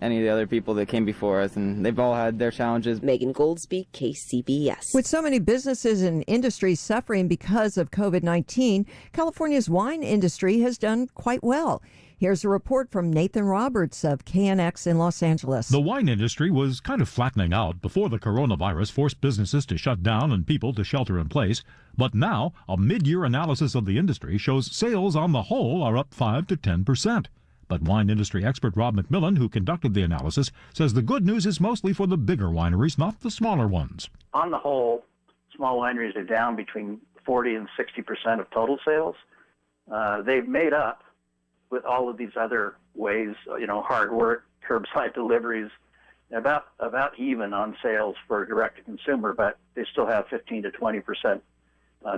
any of the other people that came before us, and they've all had their challenges. Megan Goldsby, KCBS. With so many businesses and industries suffering because of COVID-19, California's wine industry has done quite well. Here's a report from Nathan Roberts of KNX in Los Angeles. The wine industry was kind of flattening out before the coronavirus forced businesses to shut down and people to shelter in place. But now, a mid-year analysis of the industry shows sales on the whole are up 5 to 10%. But wine industry expert Rob McMillan, who conducted the analysis, says the good news is mostly for the bigger wineries, not the smaller ones. On the whole, small wineries are down between 40 and 60% of total sales. They've made up with all of these other ways, hard work, curbside deliveries, about even on sales for direct-to-consumer, but they still have 15 to 20%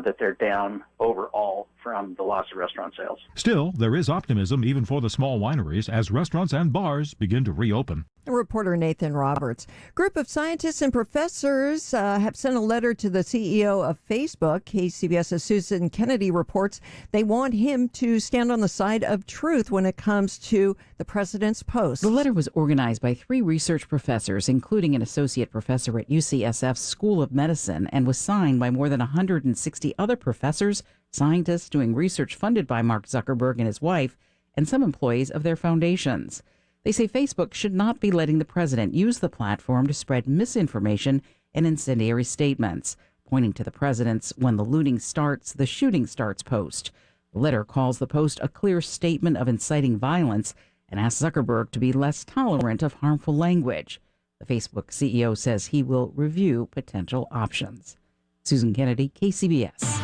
that they're down overall from the loss of restaurant sales. Still, there is optimism even for the small wineries as restaurants and bars begin to reopen. Reporter Nathan Roberts. Group of scientists and professors have sent a letter to the CEO of Facebook. KCBS's Susan Kennedy reports they want him to stand on the side of truth when it comes to the president's post. The letter was organized by 3 research professors, including an associate professor at UCSF's School of Medicine, and was signed by more than 160 other professors, scientists doing research funded by Mark Zuckerberg and his wife, and some employees of their foundations. They say Facebook should not be letting the president use the platform to spread misinformation and incendiary statements, pointing to the president's "when the looting starts, the shooting starts" post. The letter calls the post a clear statement of inciting violence and asks Zuckerberg to be less tolerant of harmful language. The Facebook CEO says he will review potential options. Susan Kennedy, KCBS.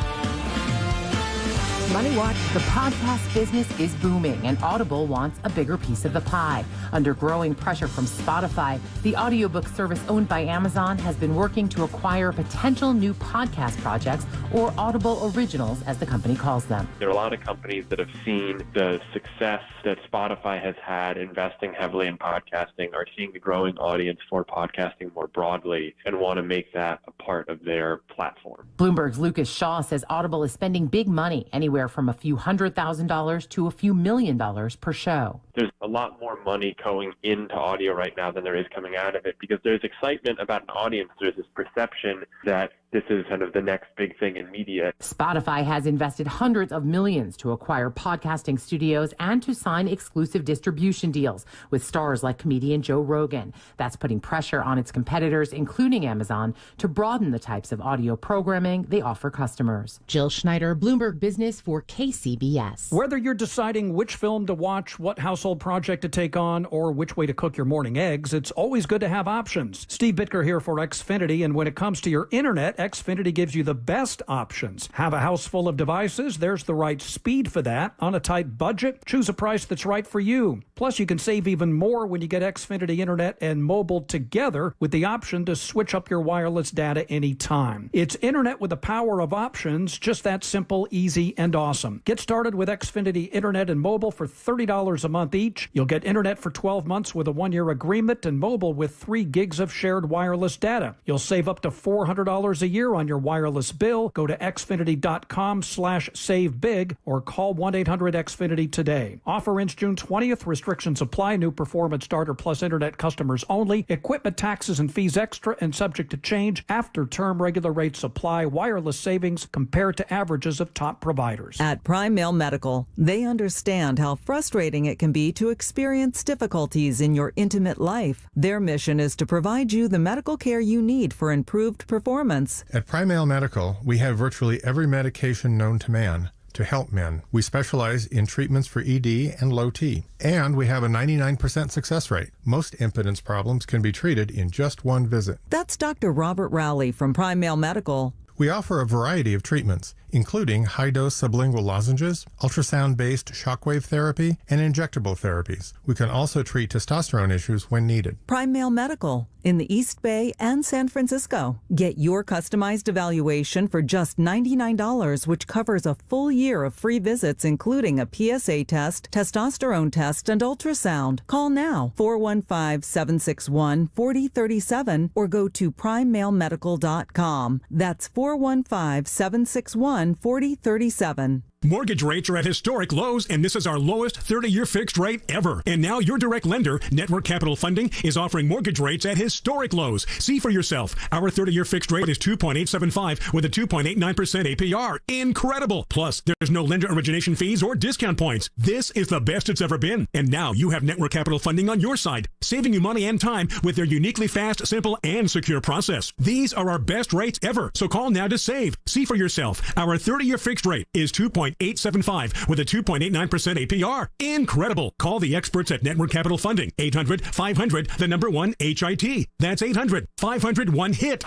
Money Watch. The podcast business is booming, and Audible wants a bigger piece of the pie. Under growing pressure from Spotify, the audiobook service owned by Amazon has been working to acquire potential new podcast projects, or Audible originals, as the company calls them. There are a lot of companies that have seen the success that Spotify has had investing heavily in podcasting, are seeing the growing audience for podcasting more broadly, and want to make that a part of their platform. Bloomberg's Lucas Shaw says Audible is spending big money, anywhere from a few $100,000 to a few $1 million per show. There's a lot more money going into audio right now than there is coming out of it, because there's excitement about an audience. There's this perception that this is kind of the next big thing in media. Spotify has invested hundreds of millions to acquire podcasting studios and to sign exclusive distribution deals with stars like comedian Joe Rogan. That's putting pressure on its competitors, including Amazon, to broaden the types of audio programming they offer customers. Jill Schneider, Bloomberg Business for KCBS. Whether you're deciding which film to watch, what household project to take on, or which way to cook your morning eggs, it's always good to have options. Steve Bitker here for Xfinity, and when it comes to your internet, Xfinity gives you the best options. Have a house full of devices? There's the right speed for that. On a tight budget? Choose a price that's right for you. Plus, you can save even more when you get Xfinity Internet and mobile together with the option to switch up your wireless data anytime. It's internet with the power of options, just that simple, easy, and awesome. Get started with Xfinity Internet and mobile for $30 a month each. You'll get internet for 12 months with a 1-year agreement and mobile with 3 gigs of shared wireless data. You'll save up to $400 a year on your wireless bill. Go to xfinity.com/savebig or call 1-800-XFINITY today. Offer ends June 20th. Restrictions apply. New Performance Starter Plus Internet customers only. Equipment taxes and fees extra and subject to change. After term regular rates apply. Wireless savings compared to averages of top providers. At Prime Mail Medical, they understand how frustrating it can be to experience difficulties in your intimate life. Their mission is to provide you the medical care you need for improved performance. At Primal Medical, we have virtually every medication known to man to help men. We specialize in treatments for ED and low T, and we have a 99% success rate. Most impotence problems can be treated in just one visit. That's Dr. Robert Rowley from Prime Mail Medical. We offer a variety of treatments, including high-dose sublingual lozenges, ultrasound-based shockwave therapy, and injectable therapies. We can also treat testosterone issues when needed. Prime Mail Medical in the East Bay and San Francisco. Get your customized evaluation for just $99, which covers a full year of free visits, including a PSA test, testosterone test, and ultrasound. Call now, 415-761-4037, or go to primemailmedical.com. That's 415-761-4037. Mortgage rates are at historic lows, and this is our lowest 30-year fixed rate ever. And now your direct lender, Network Capital Funding, is offering mortgage rates at historic lows. See for yourself. Our 30-year fixed rate is 2.875 with a 2.89% APR. Incredible! Plus, there's no lender origination fees or discount points. This is the best it's ever been. And now you have Network Capital Funding on your side, saving you money and time with their uniquely fast, simple, and secure process. These are our best rates ever, so call now to save. See for yourself. Our 30-year fixed rate is 2.875 with a 2.89% APR. Incredible. Call the experts at Network Capital Funding. 800-500-1-HIT. That's 800-500-1-HIT.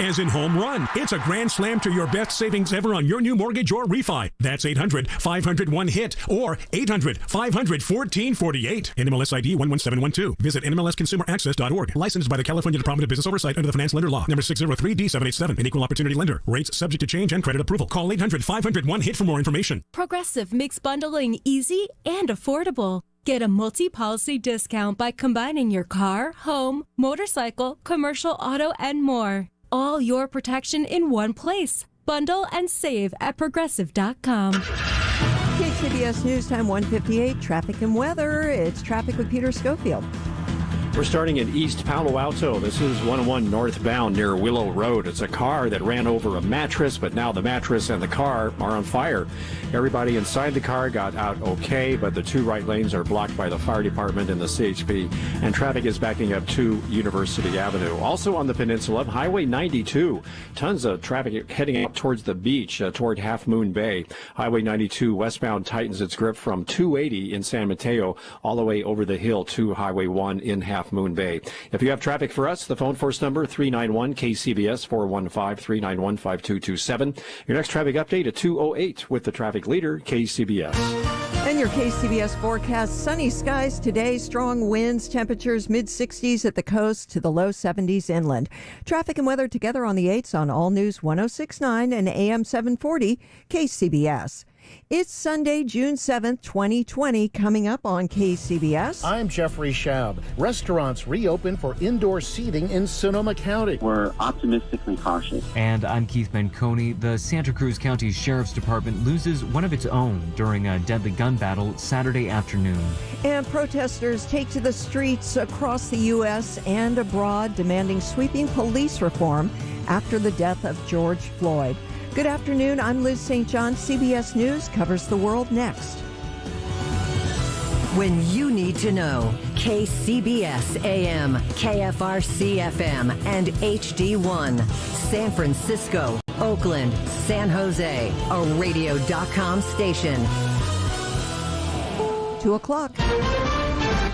As in home run. It's a grand slam to your best savings ever on your new mortgage or refi. That's 800-500-1-HIT or 800-500-1448. NMLS ID 11712. Visit NMLSConsumerAccess.org. Licensed by the California Department of Business Oversight under the Finance Lender Law. Number 603D787. An equal opportunity lender. Rates subject to change and credit approval. Call 800-500-1-HIT for more information. Progressive makes bundling easy and affordable. Get a multi-policy discount by combining your car, home, motorcycle, commercial auto, and more. All your protection in one place. Bundle and save at Progressive.com. KCBS News Time 1:58, traffic and weather. It's traffic with Peter Schofield. We're starting in East Palo Alto. This is 101 northbound near Willow Road. It's a car that ran over a mattress, but now the mattress and the car are on fire. Everybody inside the car got out okay, but the two right lanes are blocked by the fire department and the CHP, and traffic is backing up to University Avenue. Also on the peninsula, Highway 92. Tons of traffic heading out towards the beach, toward Half Moon Bay. Highway 92 westbound tightens its grip from 280 in San Mateo all the way over the hill to Highway 1 in Half Moon Bay. If you have traffic for us, the phone force number 391-KCBS 415-391-5227. Your next traffic update at 2:08 with the traffic leader, KCBS. And your KCBS forecast, sunny skies today, strong winds, temperatures mid-60s at the coast to the low 70s inland. Traffic and weather together on the 8s on All News 106.9 and AM 740 KCBS. It's Sunday, June 7th, 2020, coming up on KCBS. I'm Jeffrey Schaub. Restaurants reopen for indoor seating in Sonoma County. We're optimistically cautious. And I'm Keith Benconi. The Santa Cruz County Sheriff's Department loses one of its own during a deadly gun battle Saturday afternoon. And protesters take to the streets across the U.S. and abroad demanding sweeping police reform after the death of George Floyd. Good afternoon. I'm Liz St. John. CBS News covers the world next. When you need to know, KCBS AM, KFRC FM, and HD1. San Francisco, Oakland, San Jose, a radio.com station. 2 o'clock.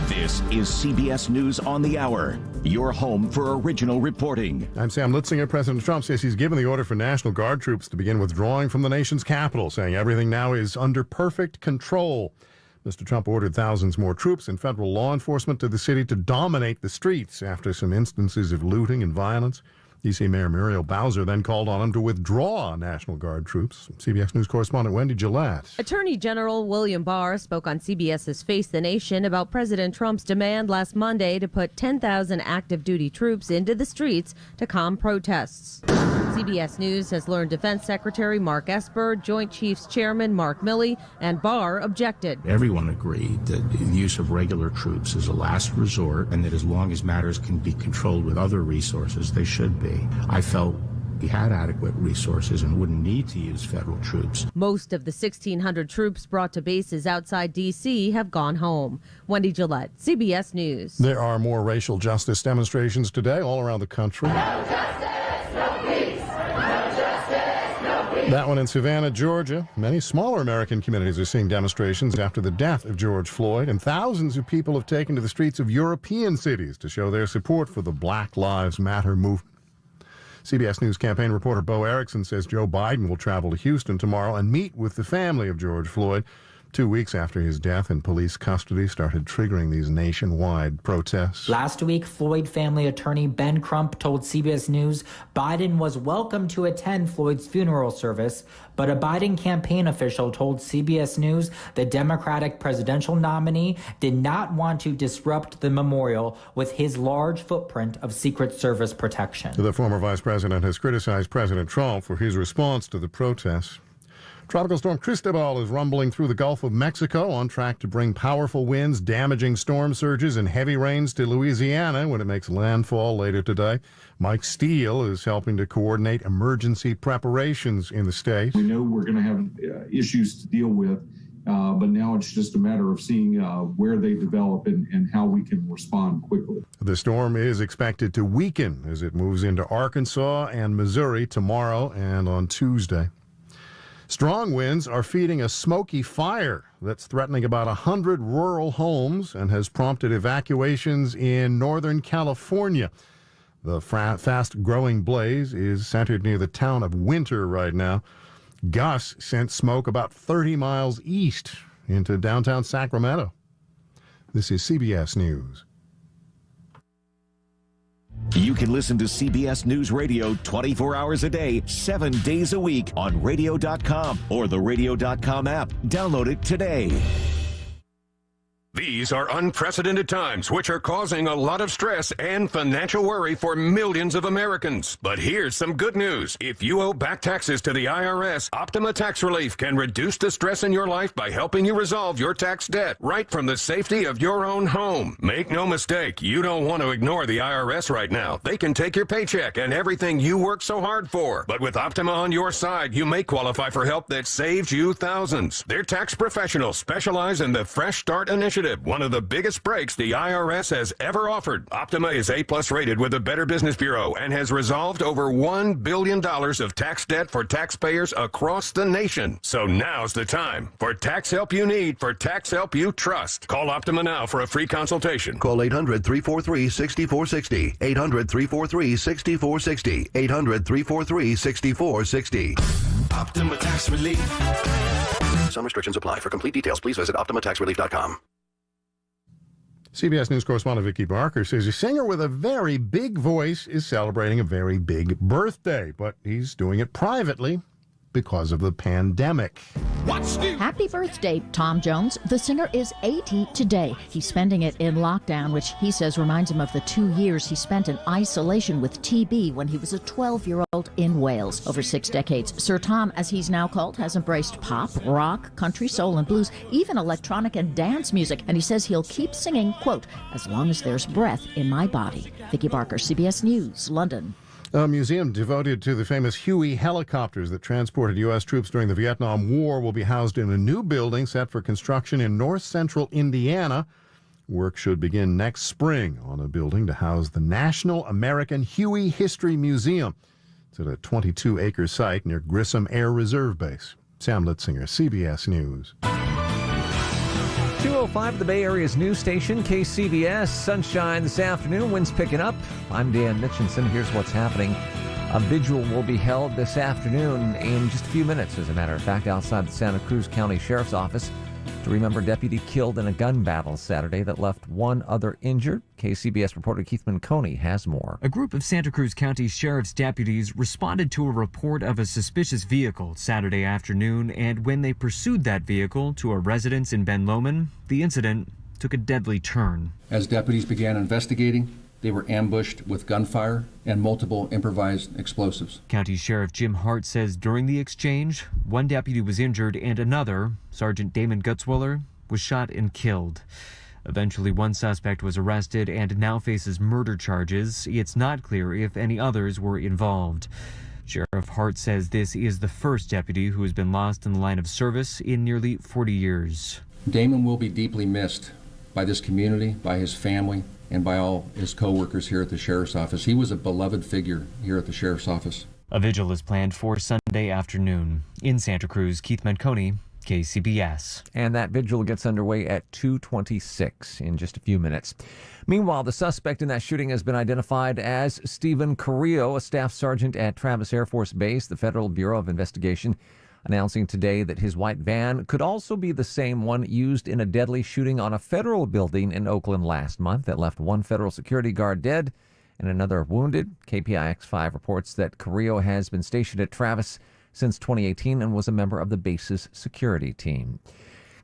This is CBS News on the Hour, your home for original reporting. I'm Sam Litzinger. President Trump says he's given the order for National Guard troops to begin withdrawing from the nation's capital, saying everything now is under perfect control. Mr. Trump ordered thousands more troops and federal law enforcement to the city to dominate the streets after some instances of looting and violence. D.C. Mayor Muriel Bowser then called on him to withdraw National Guard troops. CBS News correspondent Wendy Gillette. Attorney General William Barr spoke on CBS's Face the Nation about President Trump's demand last Monday to put 10,000 active duty troops into the streets to calm protests. CBS News has learned Defense Secretary Mark Esper, Joint Chiefs Chairman Mark Milley, and Barr objected. Everyone agreed that the use of regular troops is a last resort and that as long as matters can be controlled with other resources, they should be. I felt we had adequate resources and wouldn't need to use federal troops. Most of the 1,600 troops brought to bases outside D.C. have gone home. Wendy Gillette, CBS News. There are more racial justice demonstrations today all around the country. No justice, no peace. No justice, no peace. That one in Savannah, Georgia. Many smaller American communities are seeing demonstrations after the death of George Floyd, and thousands of people have taken to the streets of European cities to show their support for the Black Lives Matter movement. CBS News campaign reporter Bo Erickson says Joe Biden will travel to Houston tomorrow and meet with the family of George Floyd. 2 weeks after his death in police custody started triggering these nationwide protests. Last week, Floyd family attorney Ben Crump told CBS News Biden was welcome to attend Floyd's funeral service, but a Biden campaign official told CBS News the Democratic presidential nominee did not want to disrupt the memorial with his large footprint of Secret Service protection. The former vice president has criticized President Trump for his response to the protests. Tropical storm Cristobal is rumbling through the Gulf of Mexico, on track to bring powerful winds, damaging storm surges, and heavy rains to Louisiana when it makes landfall later today. Mike Steele is helping to coordinate emergency preparations in the state. We know we're going to have issues to deal with, but now it's just a matter of seeing where they develop and how we can respond quickly. The storm is expected to weaken as it moves into Arkansas and Missouri tomorrow and on Tuesday. Strong winds are feeding a smoky fire that's threatening about 100 rural homes and has prompted evacuations in Northern California. The fast-growing blaze is centered near the town of Winter right now. Gus sent smoke about 30 miles east into downtown Sacramento. This is CBS News. You can listen to CBS News Radio 24 hours a day, 7 days a week on radio.com or the radio.com app. Download it today. These are unprecedented times, which are causing a lot of stress and financial worry for millions of Americans. But here's some good news. If you owe back taxes to the IRS, Optima Tax Relief can reduce the stress in your life by helping you resolve your tax debt right from the safety of your own home. Make no mistake, you don't want to ignore the IRS right now. They can take your paycheck and everything you work so hard for. But with Optima on your side, you may qualify for help that saves you thousands. Their tax professionals specialize in the Fresh Start Initiative, one of the biggest breaks the IRS has ever offered. Optima is A+ rated with the Better Business Bureau and has resolved over $1 billion of tax debt for taxpayers across the nation. So now's the time for tax help you need, for tax help you trust. Call Optima now for a free consultation. Call 800-343-6460. 800-343-6460. 800-343-6460. Optima Tax Relief. Some restrictions apply. For complete details, please visit OptimaTaxRelief.com. CBS News correspondent Vicki Barker says a singer with a very big voice is celebrating a very big birthday, but he's doing it privately because of the pandemic. What's new? Happy birthday, Tom Jones. The singer is 80 today. He's spending it in lockdown, which he says reminds him of the 2 years he spent in isolation with TB when he was a 12-year-old in Wales. Over 6 decades, Sir Tom, as he's now called, has embraced pop, rock, country, soul, and blues, even electronic and dance music. And he says he'll keep singing, quote, as long as there's breath in my body. Vicki Barker, CBS News, London. A museum devoted to the famous Huey helicopters that transported U.S. troops during the Vietnam War will be housed in a new building set for construction in north-central Indiana. Work should begin next spring on a building to house the National American Huey History Museum. It's at a 22-acre site near Grissom Air Reserve Base. Sam Litzinger, CBS News. 205, the Bay Area's news station, KCBS. Sunshine this afternoon, winds picking up. I'm Dan Mitchinson. Here's what's happening. A vigil will be held this afternoon in just a few minutes, as a matter of fact, outside the Santa Cruz County Sheriff's Office to remember a deputy killed in a gun battle Saturday that left one other injured. KCBS reporter Keith Manconi has more. A group of Santa Cruz County Sheriff's deputies responded to a report of a suspicious vehicle Saturday afternoon, and when they pursued that vehicle to a residence in Ben Lomond, the incident took a deadly turn. As deputies began investigating, they were ambushed with gunfire and multiple improvised explosives. County Sheriff Jim Hart says during the exchange, one deputy was injured and another, Sergeant Damon Gutzwiller, was shot and killed. Eventually, one suspect was arrested and now faces murder charges. It's not clear if any others were involved. Sheriff Hart says this is the first deputy who has been lost in the line of service in nearly 40 years. Damon will be deeply missed by this community, by his family, and by all his co-workers here at the Sheriff's Office. He was a beloved figure here at the Sheriff's Office. A vigil is planned for Sunday afternoon. In Santa Cruz, Keith Manconi, KCBS. And that vigil gets underway at 2:26 in just a few minutes. Meanwhile, the suspect in that shooting has been identified as Stephen Carrillo, a staff sergeant at Travis Air Force Base. The Federal Bureau of Investigation announcing today that his white van could also be the same one used in a deadly shooting on a federal building in Oakland last month that left one federal security guard dead and another wounded. KPIX5 reports that Carrillo has been stationed at Travis since 2018 and was a member of the base's security team.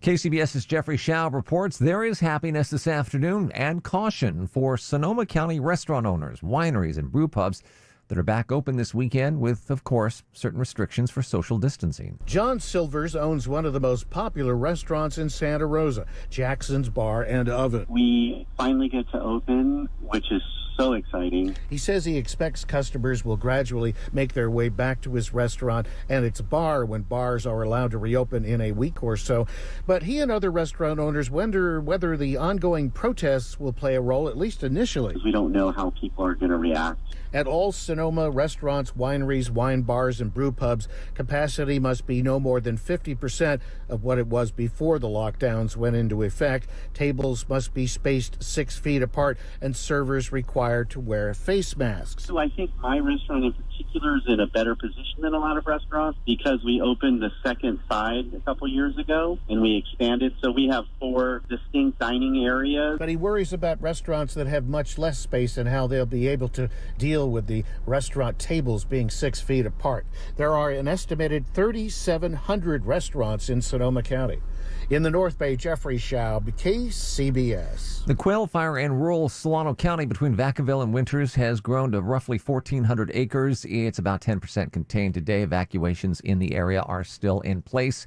KCBS's Jeffrey Schau reports there is happiness this afternoon and caution for Sonoma County restaurant owners, wineries, and brew pubs. that are back open this weekend with, of course, certain restrictions for social distancing. John Silvers owns one of the most popular restaurants in Santa Rosa, Jackson's Bar and Oven. We finally get to open, which is so exciting. He says he expects customers will gradually make their way back to his restaurant and its bar when bars are allowed to reopen in a week or so. But he and other restaurant owners wonder whether the ongoing protests will play a role, at least initially. We don't know how people are going to react. At all Sonoma restaurants, wineries, wine bars, and brew pubs, capacity must be no more than 50% of what it was before the lockdowns went into effect. Tables must be spaced 6 feet apart, and servers required to wear face masks. So I think my restaurant in particular is in a better position than a lot of restaurants because we opened the second side a couple years ago and we expanded. So we have 4 distinct dining areas. But he worries about restaurants that have much less space and how they'll be able to deal with the restaurant tables being 6 feet apart. There are an estimated 3,700 restaurants in Sonoma County. In the North Bay, Jeffrey Schaub, KCBS. The quail fire in rural Solano County between Vacaville and Winters has grown to roughly 1,400 acres. It's about 10% contained today. Evacuations in the area are still in place.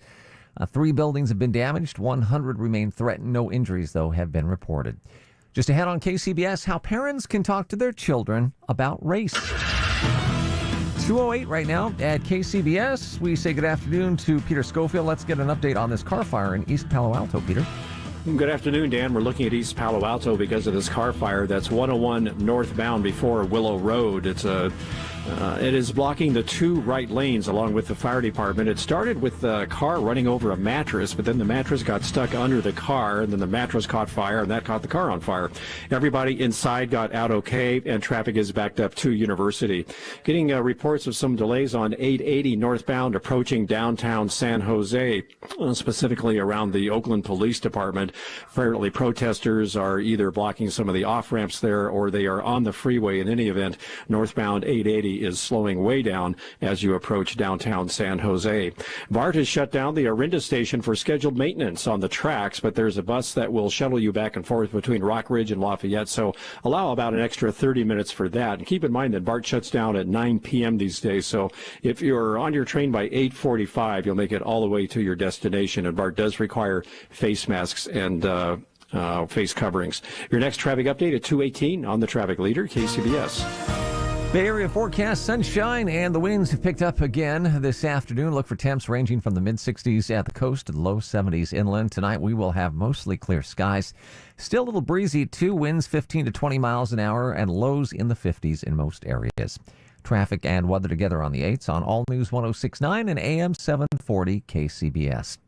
3 buildings have been damaged. 100 remain threatened. No injuries, though, have been reported. Just ahead on KCBS, how parents can talk to their children about race. 2:08 right now at KCBS. We say good afternoon to Peter Schofield. Let's get an update on this car fire in East Palo Alto, Peter. Good afternoon, Dan. We're looking at East Palo Alto because of this car fire that's 101 northbound before Willow Road. It is blocking the 2 right lanes along with the fire department. It started with the car running over a mattress, but then the mattress got stuck under the car, and then the mattress caught fire, and that caught the car on fire. Everybody inside got out okay, and traffic is backed up to University. Getting reports of some delays on 880 northbound approaching downtown San Jose, specifically around the Oakland Police Department. Apparently, protesters are either blocking some of the off-ramps there, or they are on the freeway. In any event, northbound 880 is slowing way down as you approach downtown San Jose. BART has shut down the Orinda station for scheduled maintenance on the tracks, but there's a bus that will shuttle you back and forth between Rock Ridge and Lafayette, so allow about an extra 30 minutes for that. And keep in mind that BART shuts down at 9 p.m. these days, so if you're on your train by 8:45, you'll make it all the way to your destination, and BART does require face masks and face coverings. Your next traffic update at 2:18 on the Traffic Leader, KCBS. Bay Area forecast, sunshine, and the winds have picked up again this afternoon. Look for temps ranging from the mid-60s at the coast to the low 70s inland. Tonight we will have mostly clear skies. Still a little breezy, too. Winds 15 to 20 miles an hour and lows in the 50s in most areas. Traffic and weather together on the 8s on All News 106.9 and AM 740 KCBS.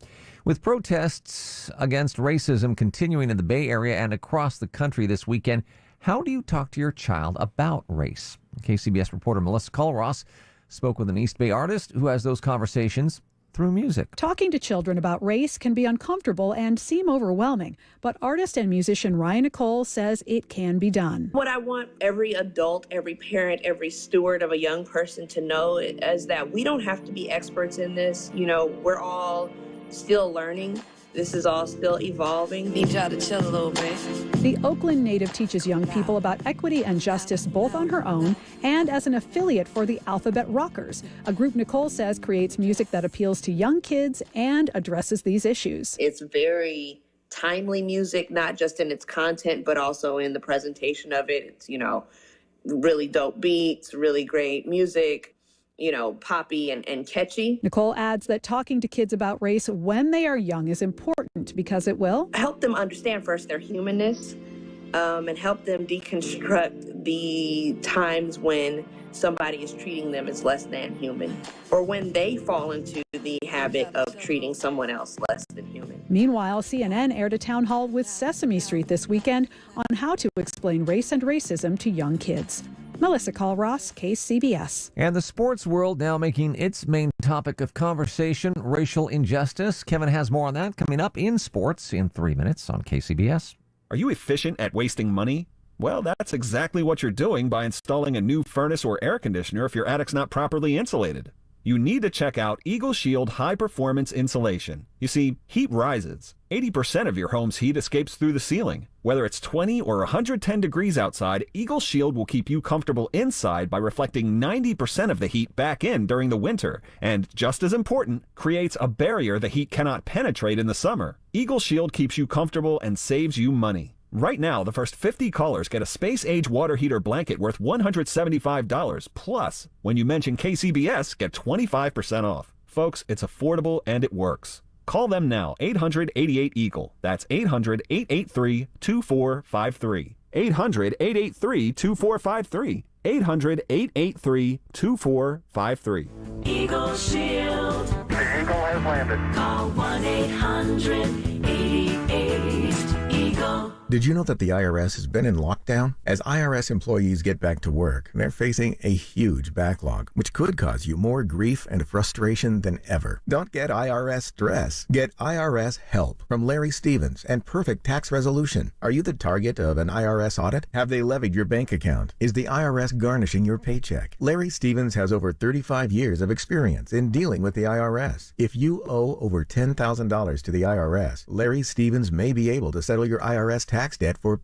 With protests against racism continuing in the Bay Area and across the country this weekend, how do you talk to your child about race? KCBS reporter Melissa Culross spoke with an East Bay artist who has those conversations through music. Talking to children about race can be uncomfortable and seem overwhelming, but artist and musician Ryan Nicole says it can be done. What I want every adult, every parent, every steward of a young person to know is that we don't have to be experts in this. You know, we're all still learning. This is all still evolving. Need y'all to chill a little bit. The Oakland native teaches young people about equity and justice both on her own and as an affiliate for the Alphabet Rockers, a group Nicole says creates music that appeals to young kids and addresses these issues. It's very timely music, not just in its content, but also in the presentation of it. It's, really dope beats, really great music. Poppy and catchy. Nicole adds that talking to kids about race when they are young is important because it will help them understand first their humanness and help them deconstruct the times when somebody is treating them as less than human or when they fall into the habit of treating someone else less than human. Meanwhile, CNN aired a town hall with Sesame Street this weekend on how to explain race and racism to young kids. Melissa Culross, KCBS. And the sports world now making its main topic of conversation, racial injustice. Kevin has more on that coming up in sports in 3 minutes on KCBS. Are you efficient at wasting money? Well, that's exactly what you're doing by installing a new furnace or air conditioner if your attic's not properly insulated. you need to check out Eagle Shield High Performance Insulation. You see, heat rises. 80% of your home's heat escapes through the ceiling. Whether it's 20 or 110 degrees outside, Eagle Shield will keep you comfortable inside by reflecting 90% of the heat back in during the winter. And just as important, creates a barrier the heat cannot penetrate in the summer. Eagle Shield keeps you comfortable and saves you money. Right now, the first 50 callers get a space-age water heater blanket worth $175. Plus, when you mention KCBS, get 25% off. Folks, it's affordable and it works. Call them now, 800-88-EAGLE. That's 800-883-2453. 800-883-2453. 800-883-2453. Eagle Shield. The Eagle has landed. Call 1-800-88-EAGLE. Did you know that the IRS has been in lockdown? As IRS employees get back to work, they're facing a huge backlog, which could cause you more grief and frustration than ever. Don't get IRS stress. Get IRS help from Larry Stevens and Perfect Tax Resolution. Are you the target of an IRS audit? Have they levied your bank account? Is the IRS garnishing your paycheck? Larry Stevens has over 35 years of experience in dealing with the IRS. If you owe over $10,000 to the IRS, Larry Stevens may be able to settle your IRS tax debt for